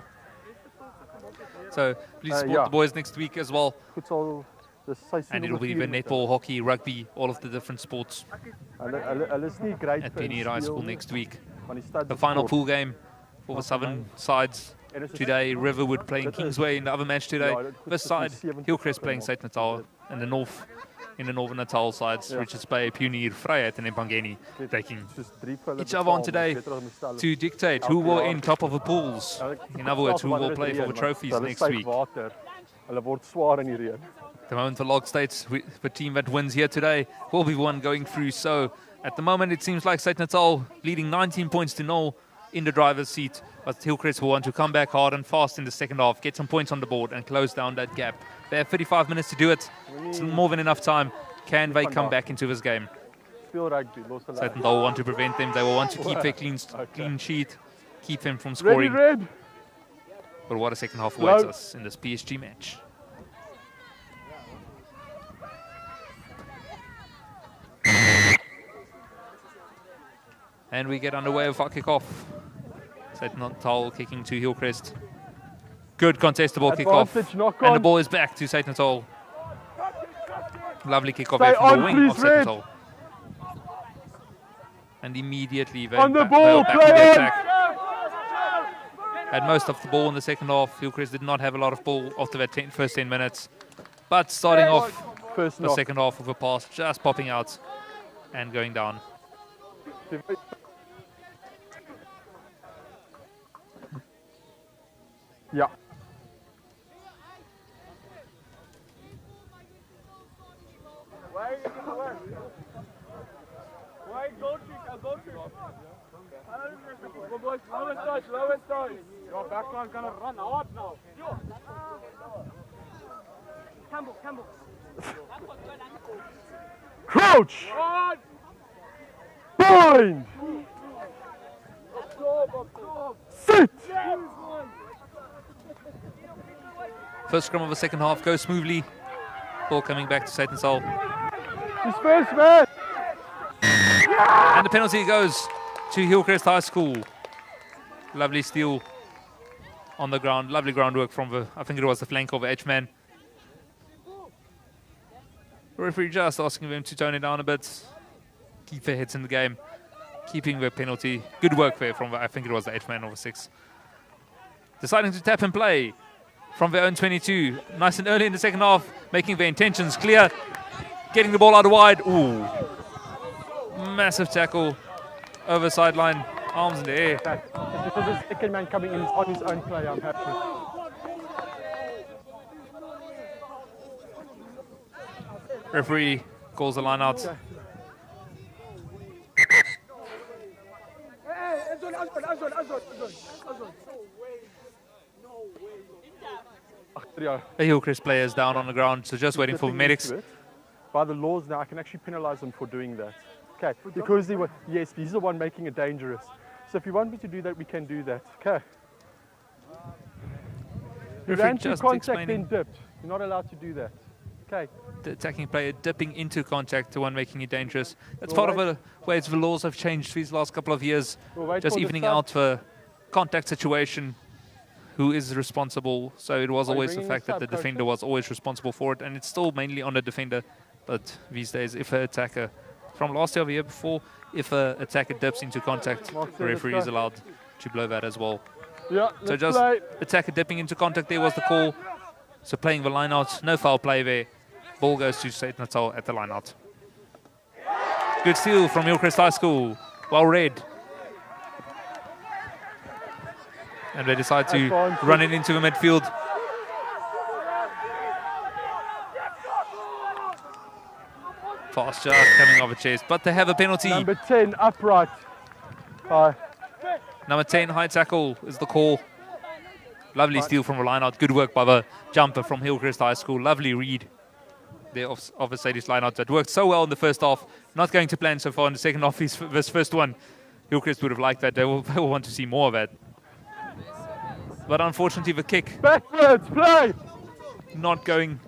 So please support the boys next week as well. And it will be the netball, hockey, rugby, all of the different sports at Pioneer High School next week. The final pool game for the southern sides today. Riverwood playing Kingsway in the other match today. This side, Hillcrest playing St. Natal, and the north, in the northern Natal sides, Richards Bay, Pioneer, Vryheid, and Empangeni taking each other on today to dictate who will end top of the pools. In other words, who will play for the trophies next week. The moment the log states the team that wins here today will be one going through. So at the moment it seems like St. Natal leading 19 points to 0 in the driver's seat, but Hillcrest will want to come back hard and fast in the second half, get some points on the board and close down that gap. They have 35 minutes to do it. It's more than enough time. Can they come back into this game? St. Natal will want to prevent them. They will want to keep their clean sheet, keep them from scoring. But what a second half awaits us in this PSG match. And we get underway with our kickoff. St. Natal kicking to Hillcrest. Good contestable kickoff. And the ball is back to St. Natal. Lovely kickoff there from the wing of St. Natal. And immediately they're back to the attack. Had most of the ball in the second half. Hillcrest did not have a lot of ball after that first 10 minutes. But starting off first the knock. second half of a pass just popping out and going down. Yeah. Your backline's gonna run hard now. Crouch! Bind! Sit! First scrum of the second half goes smoothly. Ball coming back to Suid Natal. His first man! And the penalty goes to Hillcrest High School. Lovely steal on the ground. Lovely groundwork from the, I think it was the flank of the H-man. The referee just asking them to tone it down a bit. Keep their heads in the game. Keeping the penalty. Good work there from the, I think it was the H-man over 6. Deciding to tap and play from their own 22. Nice and early in the second half. Making their intentions clear. Getting the ball out wide. Ooh. Massive tackle over sideline. Arms in the air. Just because the second man coming in on his own play, I'm happy. Referee calls the line out. The Hillcrest player is down on the ground, so just waiting for medics. By the laws now, I can actually penalise them for doing that. Okay, because they were, yes, he's the one making it dangerous. So if you want me to do that, we can do that. Okay. You ran through contact, then dipped. You're not allowed to do that. Okay. The attacking player dipping into contact, the one making it dangerous. That's part of the ways the laws have changed these last couple of years. Just evening out the contact situation. Who is responsible? So it was always the fact that the defender was always responsible for it, and it's still mainly on the defender. But these days, if an attacker, from last year or the year before, if an attacker dips into contact, the referee is allowed to blow that as well. Yeah, so just attacker dipping into contact, there was the call. So playing the line out, no foul play there. Ball goes to Suid Natal at the line out. Good steal from Hillcrest High School. Well read. And they decide to run it into the midfield. Fast just coming off a chase, but they have a penalty. Number 10, upright. Number 10, high tackle is the call. Lovely steal from the line-out. Good work by the jumper from Hillcrest High School. Lovely read there of the Sadie's line-out. That worked so well in the first half. Not going to plan so far in the second half. This first one, Hillcrest would have liked that. They will want to see more of that. But unfortunately, the kick. Backwards, play! Not going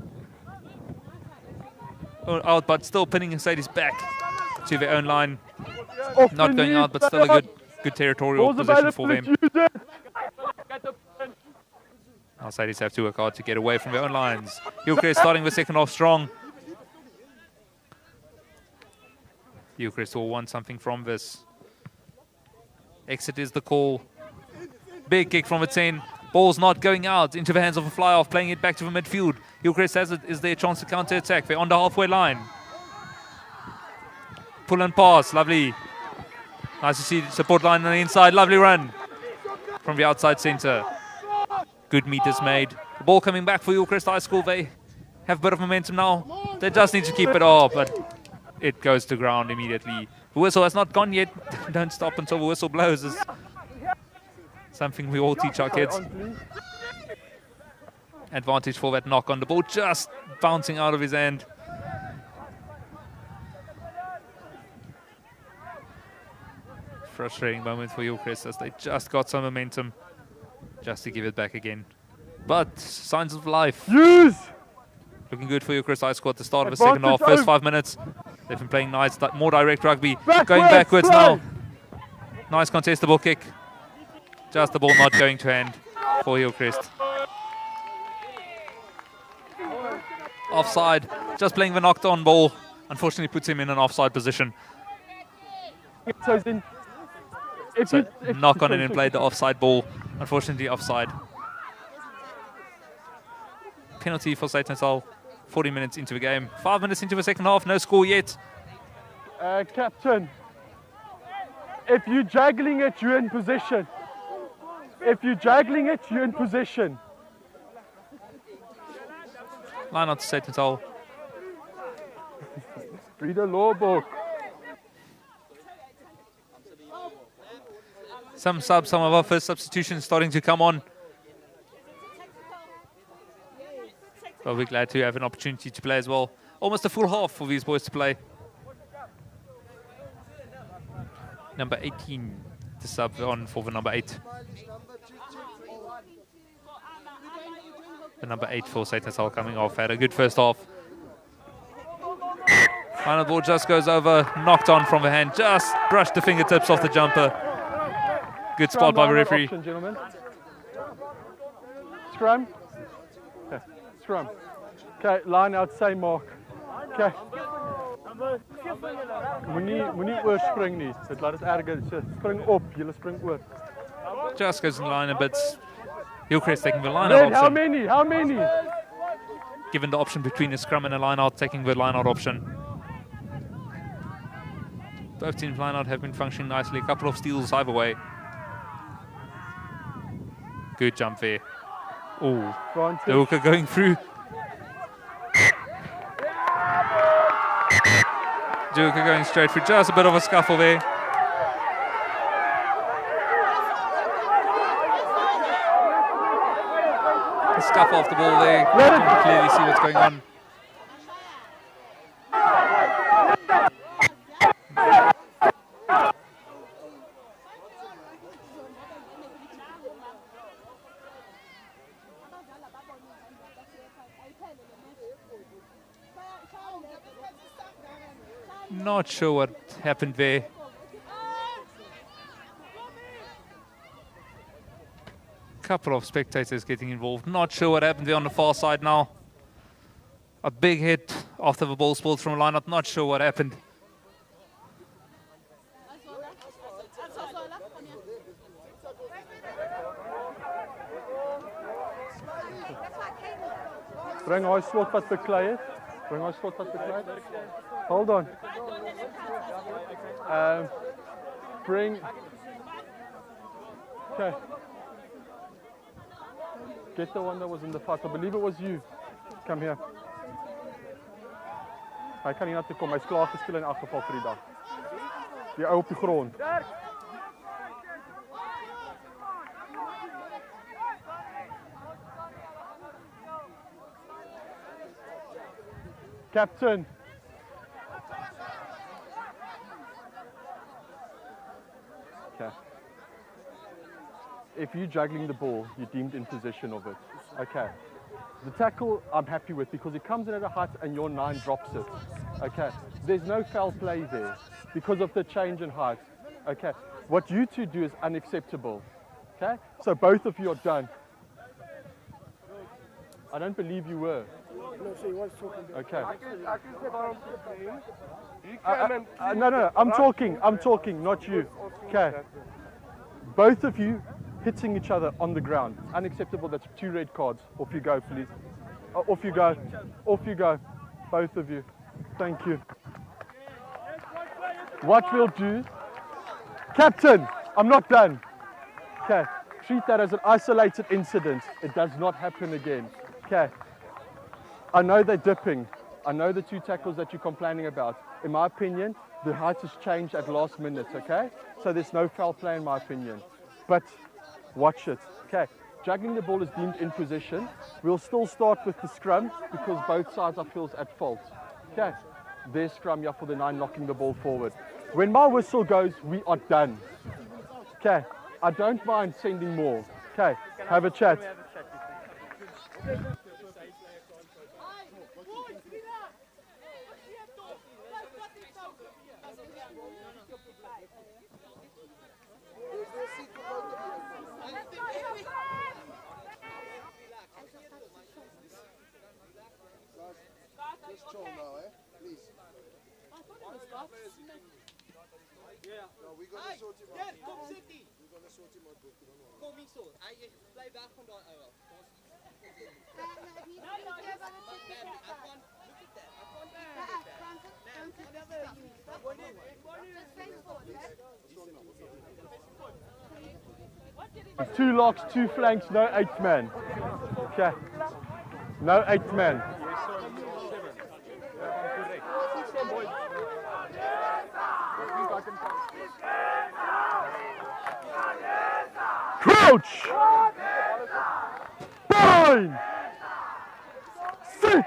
out, but still pinning Sadie's back to their own line. Not going out, but still a good territorial position for them. Now Sadie's have to work hard to get away from their own lines. Hillcrest starting the second half strong. Hillcrest will want something from this. Exit is the call. Big kick from a 10. Ball's not going out into the hands of a fly-off, playing it back to the midfield. Hillcrest has it. Is there a chance to counter-attack? They're on the halfway line. Pull and pass. Lovely. Nice to see the support line on the inside. Lovely run from the outside centre. Good meters made. The ball coming back for Hillcrest High School. They have a bit of momentum now. They just need to keep it off, but it goes to ground immediately. The whistle has not gone yet. Don't stop until the whistle blows. It's something we all teach our kids. Advantage for that knock on the ball, just bouncing out of his hand. Frustrating moment for Hillcrest as they just got some momentum just to give it back again. But signs of life. Use! Looking good for Hillcrest High School at the start of the second half. First 5 minutes, they've been playing nice, more direct rugby. Going backwards now. Nice contestable kick. Just the ball not going to hand for Hillcrest. Offside. Just playing the knocked on ball. Unfortunately puts him in an offside position. So knock on it and played the offside ball. Unfortunately offside. Penalty for Suid Natal. 40 minutes into the game. 5 minutes into the second half, no score yet. Captain, if you're juggling it, you're in position. If you're juggling it, you're in position. Line out to Suid Natal. Read a law book. Some subs, some of our first substitutions starting to come on. But we're glad to have an opportunity to play as well. Almost a full half for these boys to play. Number 18 to sub on for the number 8. The number 8 for Suid Natal coming off. Had a good first half. Final ball just goes over, knocked on from the hand, just brushed the fingertips off the jumper. Good spot by the referee. Option, gentlemen. Scrum. Okay. Scrum. Okay, line out, same mark. Okay. Moenie oorspring nie. Dit laat dit erger. So spring op, julle spring oor. Just goes in line a bit. Hillcrest taking the line Red, out option. how many? Given the option between a scrum and a line out, taking the line out option. Both teams line out have been functioning nicely. A couple of steals either way. Good jump there. Oh, the hooker going through. Hooker going straight through. Just a bit of a scuffle there. A scuff off the ball there. You can clearly see what's going on. Not sure what happened there. Couple of spectators getting involved. Not sure what happened there on the far side now. A big hit after the ball spilled from a lineup. Not sure what happened. Bring hy slot wat beklei het. Bring hy slot wat beklei het. Hold on. Bring. Okay. Get the one that was in the fight. I believe it was you. Come here. Hy kan nie na toe kom. Hy's klaar gespeel in elk geval vir die dag. Die ou op die grond. Captain. Okay. If you're juggling the ball, you're deemed in possession of it. Okay. The tackle I'm happy with because it comes in at a height and your 9 drops it. Okay. There's no foul play there because of the change in height. Okay. What you two do is unacceptable. Okay. So both of you are done. I don't believe you were. No, so he was talking. Okay. No, I'm talking, not you. Okay. Both of you hitting each other on the ground. Unacceptable, that's 2 red cards. Off you go, please. Off you go. Off you go. Both of you. Thank you. What we'll do... Captain, I'm not done. Okay. Treat that as an isolated incident. It does not happen again. Okay. I know they're dipping. I know the 2 tackles that you're complaining about. In my opinion, the height has changed at last minute, okay? So there's no foul play in my opinion. But watch it. Okay, juggling the ball is deemed in position. We'll still start with the scrum because both sides I feel at fault. Okay, there's scrum here for the 9 knocking the ball forward. When my whistle goes, we are done. Okay, I don't mind sending more. Okay, have a chat. Just chill now, please. No, we're gonna sort him out. We're gonna sort him out. Kom hier zo. Hij blijft weg van daar. Two locks, two flanks, no eighth man. Okay. No eighth man. Crouch! Bind! Sit!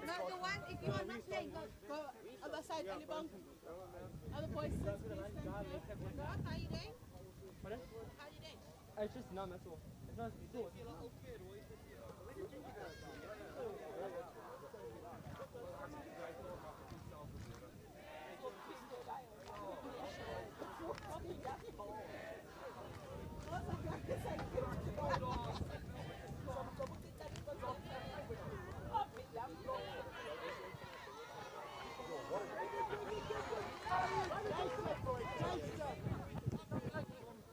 No, the one, if you are not playing, go other side, Alibong. Other boys, sit, please, thank you. What, how you doing? Pardon? How you doing? It's just numb, that's all. It's not good.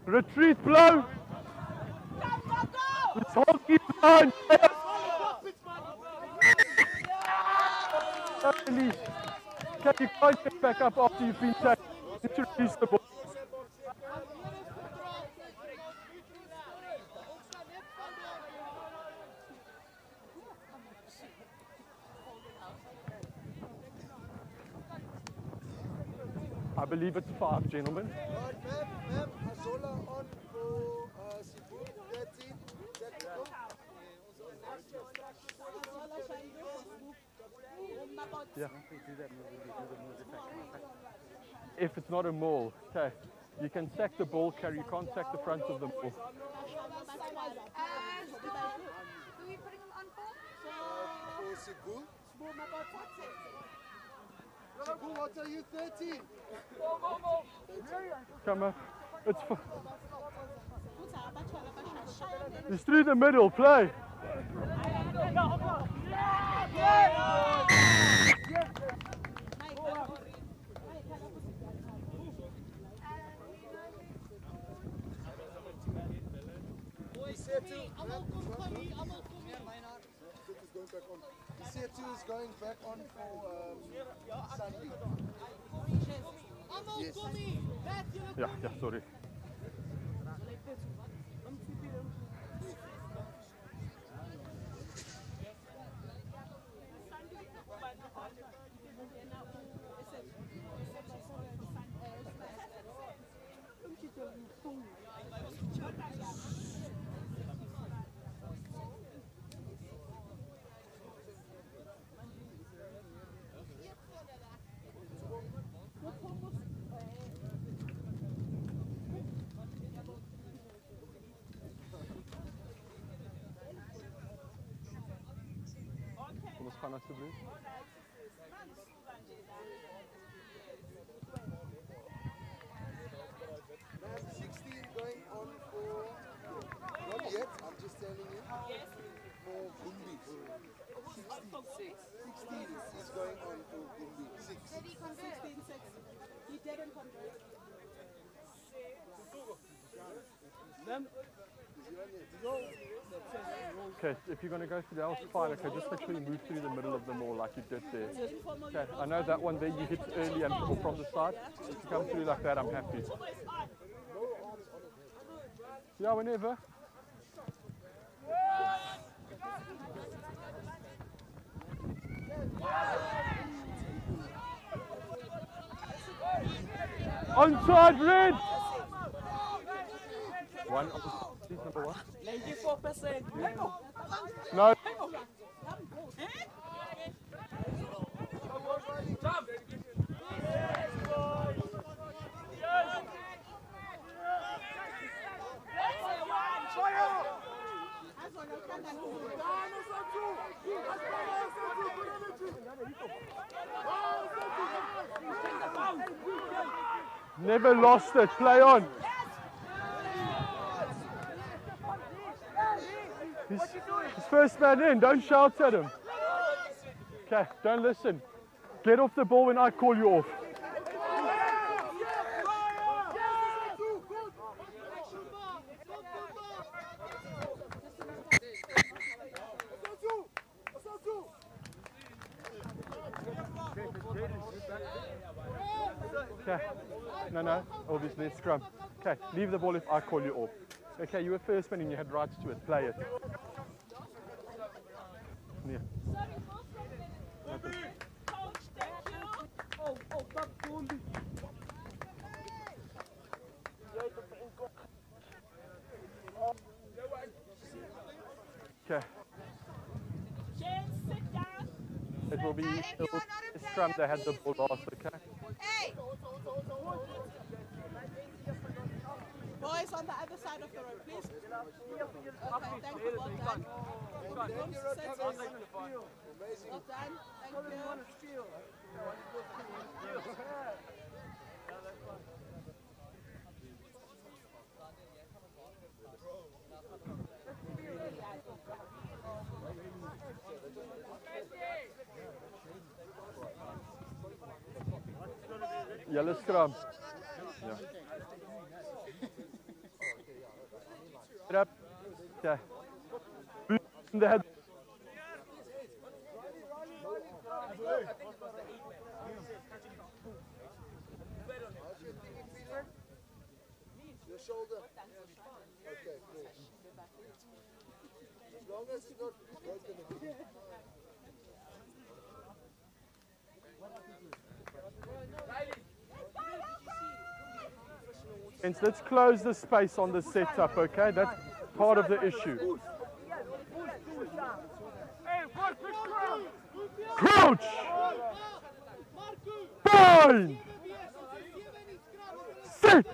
Retreat blow! Let's hold keep on! Release. Can you can't get back up after you've been taken? You need to release the ball. I believe it's 5, gentlemen. Right, ma'am, Azola on for Suid 13. Yeah. If it's not a maul, okay. You can sack the ball carrier, you can't sack the front of the maul. Who are we putting them on for? For Suid. Suid, what are you, 13? Come on. It's it's through the middle, play. Suid is going back on for Sunday. Yes. Yeah, sorry. Kom ons gaan alsjeblieft. Ma'am, 16 going on for, not yet, I'm just telling you, for Gumbi. 16 is going on to Gumbi. 6. Did he convert? 16-6. He didn't convert. Okay, if you're going to go through the house, fine. Okay, just make sure you move through the middle of the mall like you did there. Okay, I know that one there you hit early and or from the side. If you come through like that, I'm happy. Yeah, whenever. Onside, red! One, please, number 1. 94%. No. Never lost it. Play on. He's first man in. Don't shout at him. Okay, don't listen. Get off the ball when I call you off. Okay. No, obviously it's scrum. Okay, leave the ball if I call you off. Okay, you were first man and you had rights to it. Play it. Yeah. Okay. It will be scrum. They had the ball last. Okay. Hey! Boys on the other side of the road, please. Okay, thank you. Well done. Well done. Thank you. Yellow scrum. Yeah. Get up. Okay. Boot in the head. Your shoulder. Okay, cool. As long as it's not broken. And let's close the space on the setup, okay? That's part of the issue. Crouch! Bind! Sit!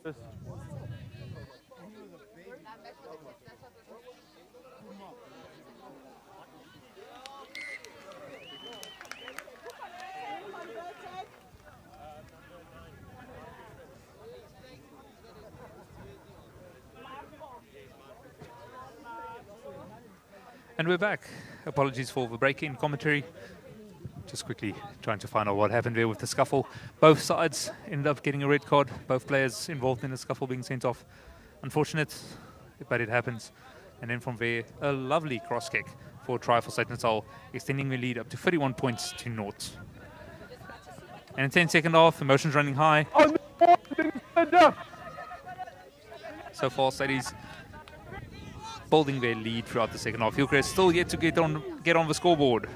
Yes. And we're back. Apologies for the break-in commentary. Just quickly trying to find out what happened there with the scuffle. Both sides ended up getting a red card. Both players involved in the scuffle being sent off. Unfortunate, but it happens. And then from there, a lovely cross kick for a try for Suid Natal, extending the lead up to 31 points to naught. And in 10 second half, emotions running high. So far, Sadie's building their lead throughout the second half. Hillcrest still yet to get on the scoreboard.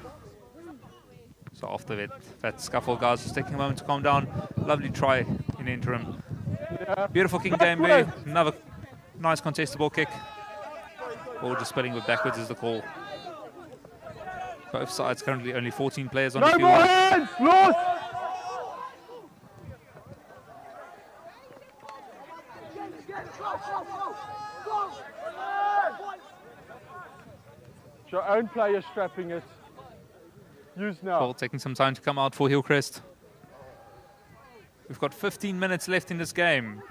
So after that scuffle, guys, just taking a moment to calm down. Lovely try in the interim. Beautiful kicking game there. Another nice contestable kick. Ball just spilling with backwards is the call. Both sides currently only 14 players on the field. No more hands! Lost! It's your own player strapping it. Use now. Ball taking some time to come out for Hillcrest. We've got 15 minutes left in this game.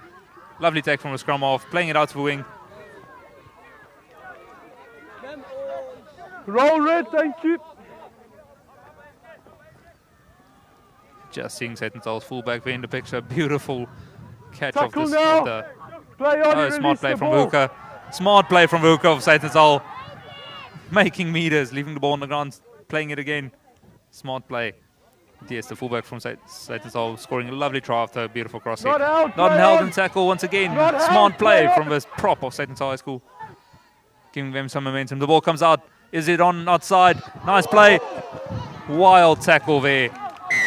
Lovely take from the scrum half, playing it out to the wing. Roll red, thank you. Just seeing Suid Natal's fullback there in the picture. Beautiful catch of Tackle this. now. Of the, Play on, oh, you smart release play the from ball. Vuka. Smart play from Vuka of Suid Natal. Making meters, leaving the ball on the ground, playing it again. Smart play. Yes, the fullback from Suid Natal scoring a lovely try after a beautiful crossing. Not out, Not an play held on. and tackle once again. Not out, Smart play play from on. this prop of Suid Natal High School. Giving them some momentum. The ball comes out. Is it on outside? Nice play. Wild tackle there.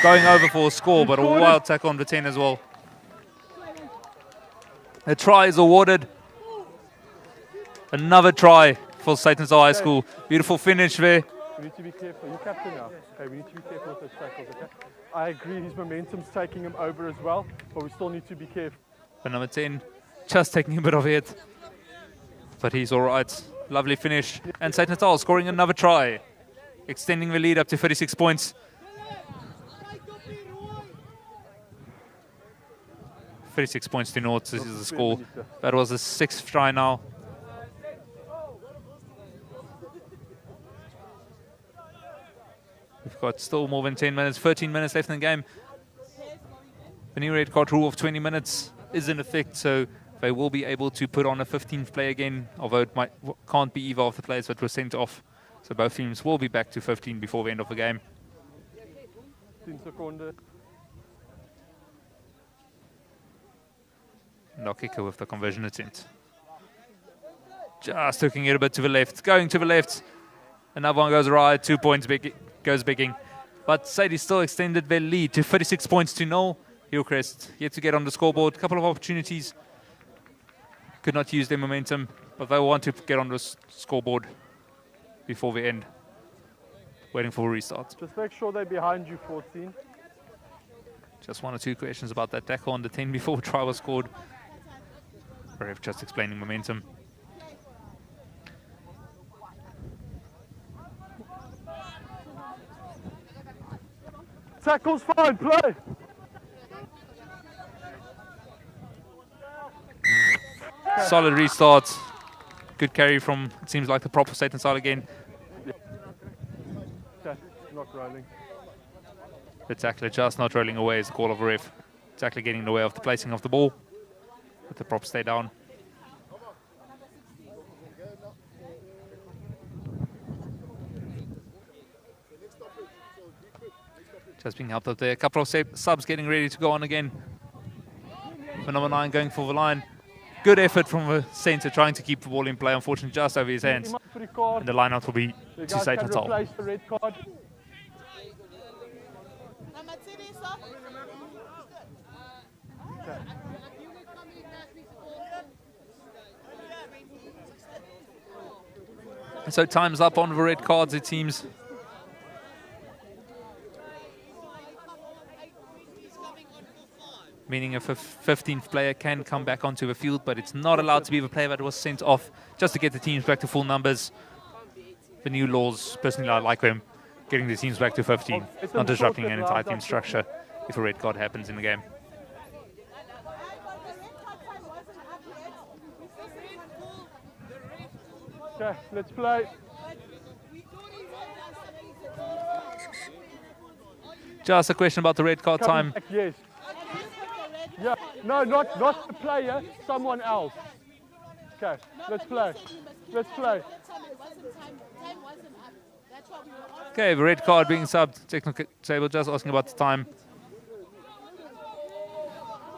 Going over for a score, but a wild tackle on the 10 as well. A try is awarded. Another try for Suid Natal High School. Beautiful finish there. We need to be careful. You're captain now. Okay, we need to be careful with those tackles, okay? I agree, his momentum's taking him over as well, but we still need to be careful. But number 10, just taking a bit of hit. But he's all right. Lovely finish. And Suid Natal scoring another try. Extending the lead up to 36 points. 36 points to naught. This is the score. That was the 6th try now. We've got still more than 10 minutes, 13 minutes left in the game. The new red card rule of 20 minutes is in effect, so they will be able to put on a 15th play again, although it can't be either of the players that were sent off. So both teams will be back to 15 before the end of the game. 10 seconden. No kicker with the conversion attempt. Just hooking it a bit to the left, going to the left. Another one goes right, 2 points goes bigging. But Suid is still extended their lead to 36 points to 0. Hillcrest yet to get on the scoreboard. A couple of opportunities. Could not use their momentum, but they want to get on the scoreboard before the end. Waiting for a restart. Just make sure they're behind you, 14. Just 1 or 2 questions about that tackle on the 10 before the try was scored. Ref just explaining momentum. Tackle's fine, play. Solid restart. Good carry from, it seems like the prop for Suid Natal again. Okay, not rolling. The tackler just not rolling away is the call of a ref. Tackler getting in the way of the placing of the ball. But the prop stay down. Just being helped up there. A couple of subs getting ready to go on again. For number 9 going for the line. Good effort from the centre trying to keep the ball in play. Unfortunately, just over his hands. And the line-out will be to Suid Natal. Replace the red card. And so time's up on the red cards, it seems. Meaning a 15th player can come back onto the field, but it's not allowed to be the player that was sent off, just to get the teams back to full numbers. The new laws, personally I like them, getting the teams back to 15, not disrupting an entire team structure if a red card happens in the game. Okay, let's play. Just a question about the red card time. Back, yes. Yeah, no, not the player, someone else. Okay, let's play. Let's play. Okay, the red card being subbed. Technical table just asking about the time.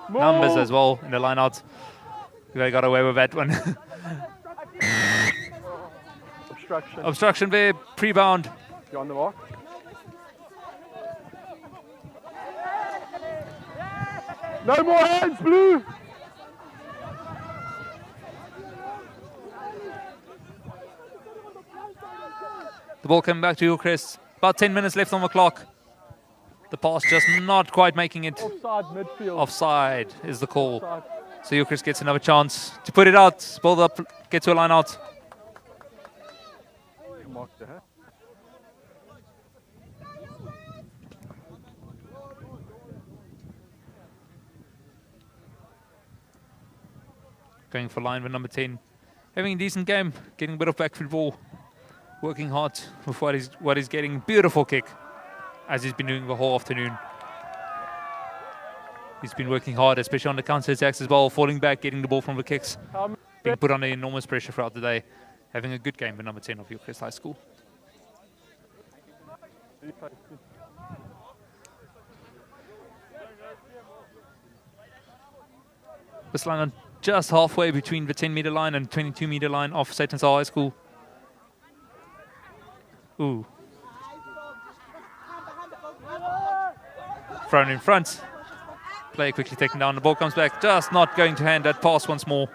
Move. Numbers as well in the line-out. They got away with that one. Obstruction. Obstruction there, pre-bound. You're on the mark. No more hands, blue. The ball coming back to Hillcrest. About 10 minutes left on the clock. The pass just not quite making it. Offside midfield. Offside is the call. Offside. So Hillcrest gets another chance to put it out, build up, get to a line out. Marked there, huh? Going for line with number 10. Having a decent game, getting a bit of backfield ball. working hard with what he's getting. Beautiful kick, as he's been doing the whole afternoon. He's been working hard, especially on the counter-attacks as well, falling back, getting the ball from the kicks, being put under enormous pressure throughout the day, having a good game with number 10 of Hillcrest High School. This line on just halfway between the 10-meter line and 22-meter line of Suid High School. Ooh. Thrown in front. Player quickly taken down. The ball comes back. Just not going to hand that pass once more.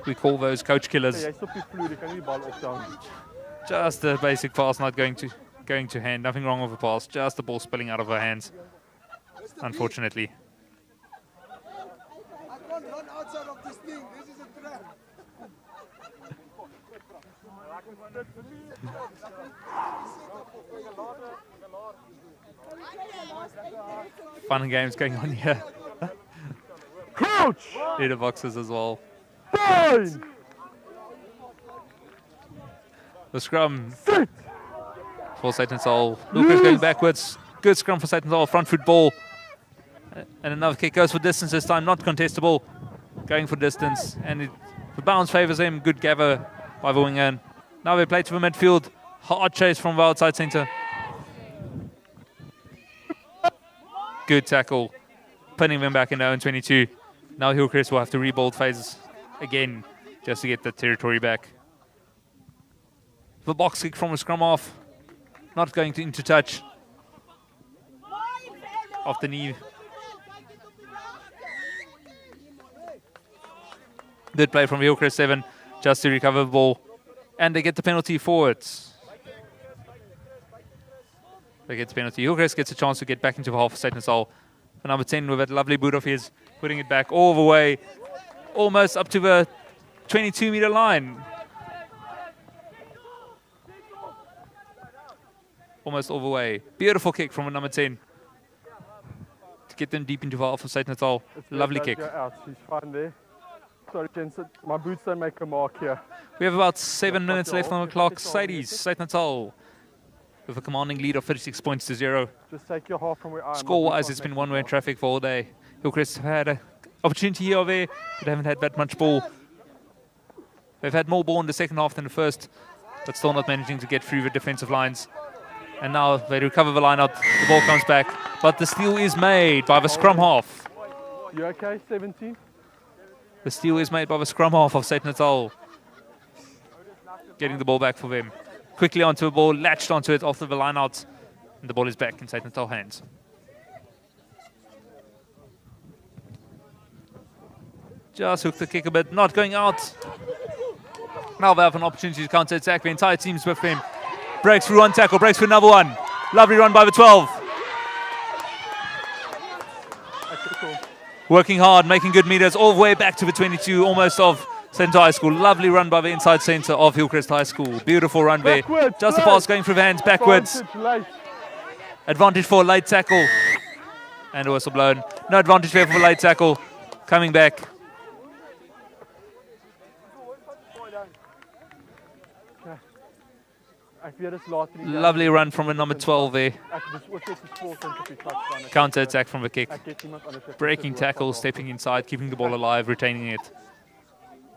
We call those coach killers. Just a basic pass not going to hand. Nothing wrong with the pass. Just the ball spilling out of her hands. Unfortunately. I can't run outside of this thing. This is a trap. Fun games going on here. Crouch! Leader boxes as well. Fine! The scrum Sit! for Suid Hillcrest going backwards. Good scrum for Suid front foot ball. And another kick goes for distance this time, not contestable. Going for distance, and the bounce favours him. Good gather by the winger. Now they play to the midfield. Hard chase from the outside centre. Good tackle, pinning them back in their own 22. Now Hillcrest will have to rebuild phases again just to get the territory back. The box kick from a scrum off, not going into touch. Off the knee. Good play from Hillcrest 7 just to recover the ball. And they get the penalty forwards. They get the penalty. Hillcrest gets a chance to get back into the half of Suid Natal. For number 10 with that lovely boot of his, putting it back all the way, almost up to the 22-meter line. Almost all the way. Beautiful kick from a number 10. To get them deep into the half of Suid Natal. Lovely kick. He's fine there. Sorry, Jensen, my boots don't make a mark here. We have about 7 minutes left on the clock. Suid Natal with a commanding lead of 36 points to 0. Just take your half from where I am. Score-wise, it's been one-way traffic for all day. Hillcrest have had an opportunity here or there, but haven't had that much ball. They've had more ball in the second half than the first, but still not managing to get through the defensive lines. And now they recover the line out. The ball comes back, but the steal is made by the scrum half. You okay, 17? The steal is made by the scrum half of Suid Natal. Getting the ball back for them. Quickly onto the ball, latched onto it after the line out. And the ball is back in Suid Natal hands. Just hooked the kick a bit, not going out. Now they have an opportunity to counter-attack. The entire team's with him. Breaks through one tackle, breaks through another one. Lovely run by the 12. Working hard, making good meters all the way back to the 22, almost of Centre High School. Lovely run by the inside centre of Hillcrest High School. Beautiful run there. Just a pass going through the hands, backwards. Advantage for a late tackle. And a whistle blown. No advantage there for a late tackle. Coming back. Lovely run from a number 12 there. Counter attack from the kick. Breaking tackle, stepping inside, keeping the ball alive, retaining it.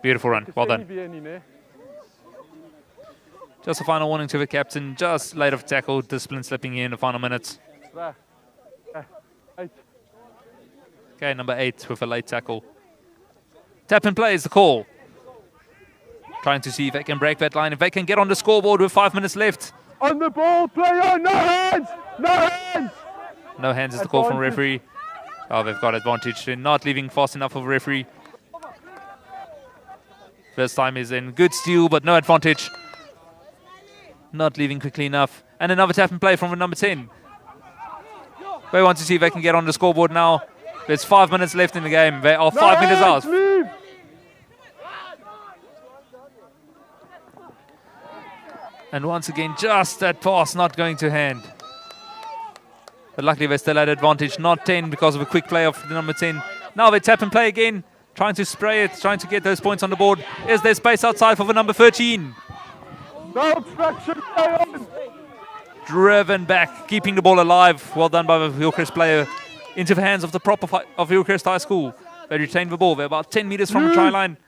Beautiful run. Well done. Just a final warning to the captain. Just late of tackle, discipline slipping in the final minutes. Okay, number 8 with a late tackle. Tap and play is the call. Trying to see if they can break that line, if they can get on the scoreboard with 5 minutes left. On the ball, player, no hands! No hands! No hands is the call from referee. Oh, they've got advantage. They're not leaving fast enough of a referee. First time is in. Good steal, but no advantage. Not leaving quickly enough. And another tap and play from the number 10. They want to see if they can get on the scoreboard now. There's 5 minutes left in the game. They are 5 meters out. Leave. And once again, just that pass not going to hand. But luckily they still had advantage. Not 10 because of a quick play of the number 10. Now they tap and play again. trying to spray it, trying to get those points on the board. Is there space outside for the number 13? No obstruction, stay on. Driven back, keeping the ball alive. Well done by the Hillcrest player. Into the hands of the prop of Hillcrest High School. They retain the ball. They're about 10 meters from the try line.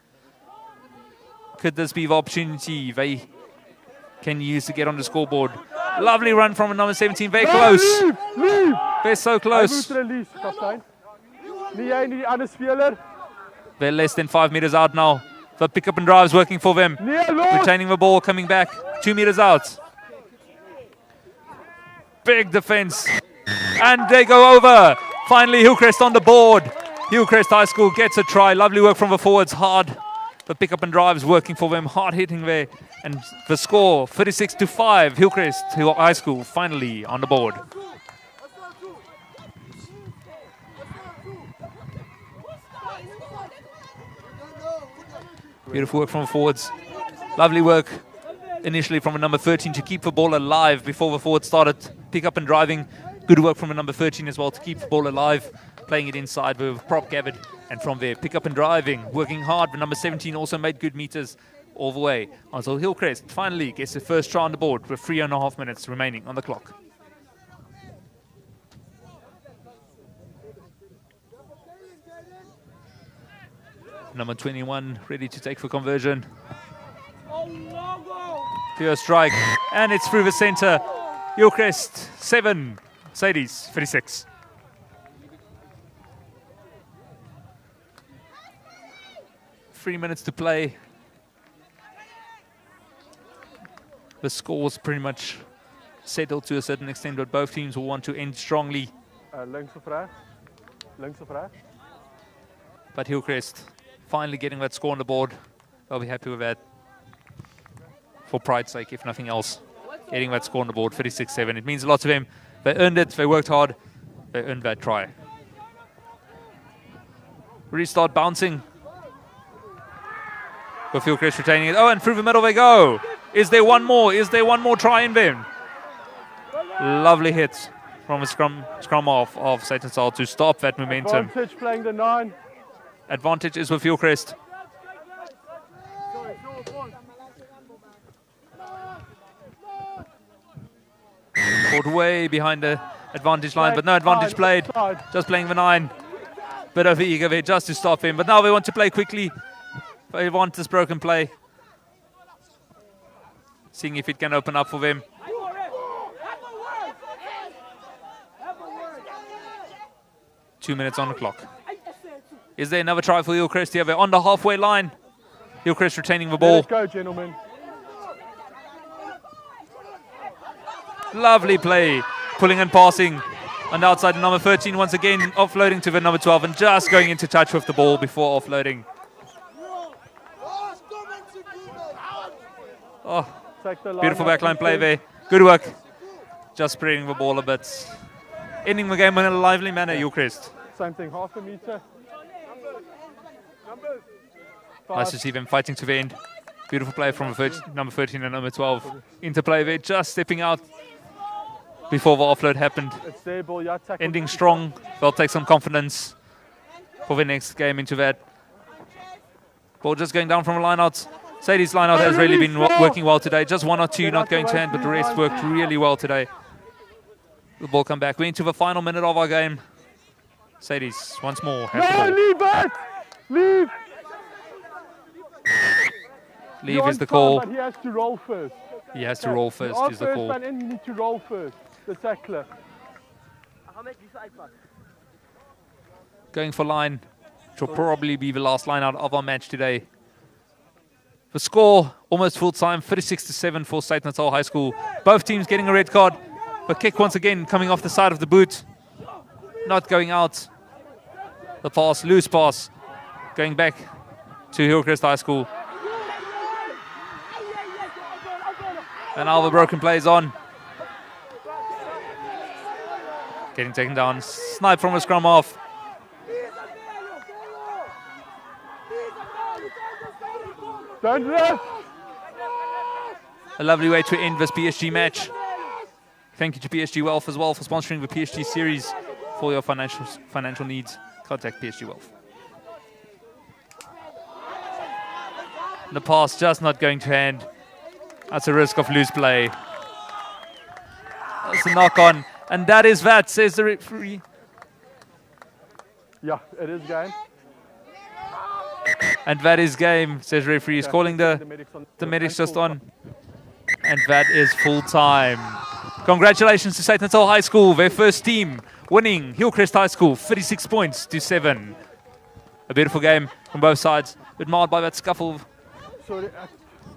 Could this be the opportunity they can use to get on the scoreboard? Lovely run from number 17. Very close. Leave. They're so close. They're less than 5 meters out now. The pick up and drive is working for them. Retaining the ball, coming back 2 meters out. Big defense. And they go over. Finally, Hillcrest on the board. Hillcrest High School gets a try. Lovely work from the forwards. Hard. The pick up and drive is working for them. Hard hitting there. And the score, 36-5. Hillcrest High School finally on the board. Beautiful work from the forwards. Lovely work initially from a number 13 to keep the ball alive before the forwards started pick up and driving. Good work from a number 13 as well to keep the ball alive, playing it inside with prop gathered. And from there, pick up and driving, working hard. The number 17 also made good meters all the way until Hillcrest finally gets the first try on the board with 3.5 minutes remaining on the clock. Number 21 ready to take for conversion. Pure strike, and it's through the center. Hillcrest 7, Sadie's 36. Three minutes to play. The score's pretty much settled to a certain extent, but both teams will want to end strongly. Links of rechts. Links of rechts. But Hillcrest finally getting that score on the board. They'll be happy with that. For pride's sake, if nothing else. Getting that score on the board, 36-7. It means a lot to them. They earned it. They worked hard. They earned that try. Restart bouncing. With Hillcrest retaining it. Oh, and through the middle they go. Is there one more? Is there one more try in them? Lovely hit from a scrum off of Suid Natal to stop that momentum. Advantage playing the 9. Advantage is with Hillcrest. Caught way behind the advantage line, but no advantage played. Just playing the 9. Bit of ego there just to stop him. But now they want to play quickly. They want this broken play. Seeing if it can open up for them. Two minutes on the clock. Is there another try for Hillcrest here? They're on the halfway line. Hillcrest retaining the ball. Let's go, gentlemen. Lovely play. Pulling and passing on the outside. Number 13 once again offloading to the number 12 and just going into touch with the ball before offloading. Oh, beautiful backline play there. Good work. Just spreading the ball a bit. Ending the game in a lively manner, Hillcrest. Same thing, half a meter. Nice to see them fighting to the end. Beautiful play from number 13 and number 12. Interplay there, just stepping out before the offload happened. It's their ball, yeah, Ending strong. They'll take some confidence for the next game into that. Ball just going down from a line out. Sadie's line out has really been working well today. Just 1 or 2 not going to hand, but the rest worked really well today. The ball come back. We're into the final minute of our game. Sadie's once more. No, leave it! Leave! Leave is the call. But he has to roll first. He has to roll first is the call. You need to roll first. The tackler. Going for line, which will probably be the last line out of our match today. The score, almost full time, 36-7 for Suid Natal High School. Both teams getting a red card. The kick once again coming off the side of the boot. Not going out. The pass, loose pass, going back to Hillcrest High School. And now the broken play is on. Getting taken down. Snipe from a scrum off. Don't left. A lovely way to end this PSG match. Thank you to PSG Wealth as well for sponsoring the PSG series. For your financial needs, contact PSG Wealth. The pass just not going to hand. That's a risk of loose play. That's a knock on. And that is that, says the referee. Yeah, it is game. And that is game, says the referee. He's calling the medics just on. And that is full time. Congratulations to Suid Natal High School, their first team winning Hillcrest High School 36 points to 7. A beautiful game from both sides, but marred by that scuffle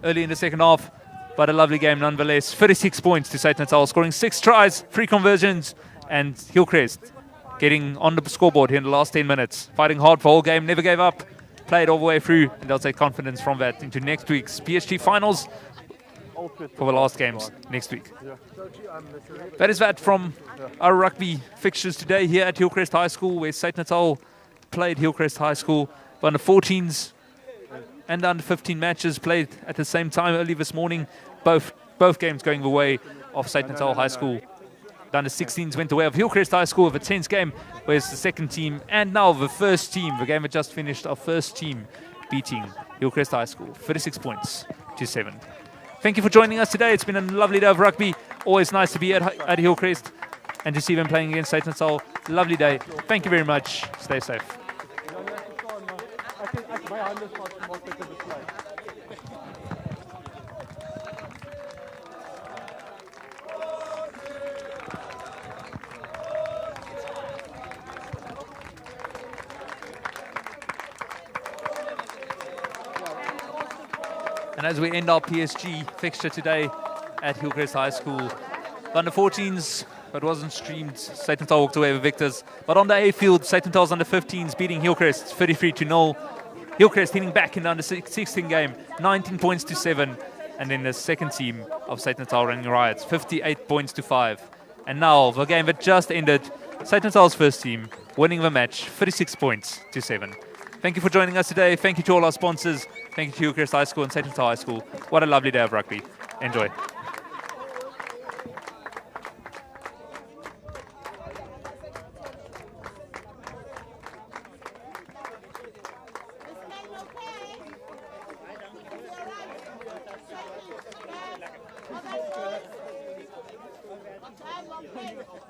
early in the second half. But a lovely game nonetheless. 36 points to Suid Natal, scoring 6 tries, 3 conversions, and Hillcrest getting on the scoreboard here in the last 10 minutes. Fighting hard for the whole game, never gave up, played all the way through, and they'll take confidence from that into next week's PSG finals for the last games next week. That is that from our rugby fixtures today here at Hillcrest High School, where Suid Natal played Hillcrest High School. The under 14s and under 15 matches played at the same time early this morning. Both games going the way of Suid Natal High School. The under 16s went the way of Hillcrest High School with the 10th game, whereas the second team and now the first team, the game that just finished, our first team beating Hillcrest High School 36 points to 7. Thank you for joining us today. It's been a lovely day of rugby. Always nice to be at Hillcrest and to see them playing against Suid Natal. Lovely day. Thank you very much. Stay safe. And as we end our PSG fixture today at Hillcrest High School, the under 14s, but wasn't streamed. Suid Natal walked away with victors. But on the A field, Suid Natal's under 15s beating Hillcrest 33-0. Hillcrest hitting back in the under 16 game, 19 points to 7. And then the second team of Suid Natal running riots, 58 points to 5. And now the game that just ended, Suid Natal's first team winning the match, 36 points to 7. Thank you for joining us today. Thank you to all our sponsors. Thank you to Hillcrest High School and Suid Natal High School. What a lovely day of rugby. Enjoy. Okay.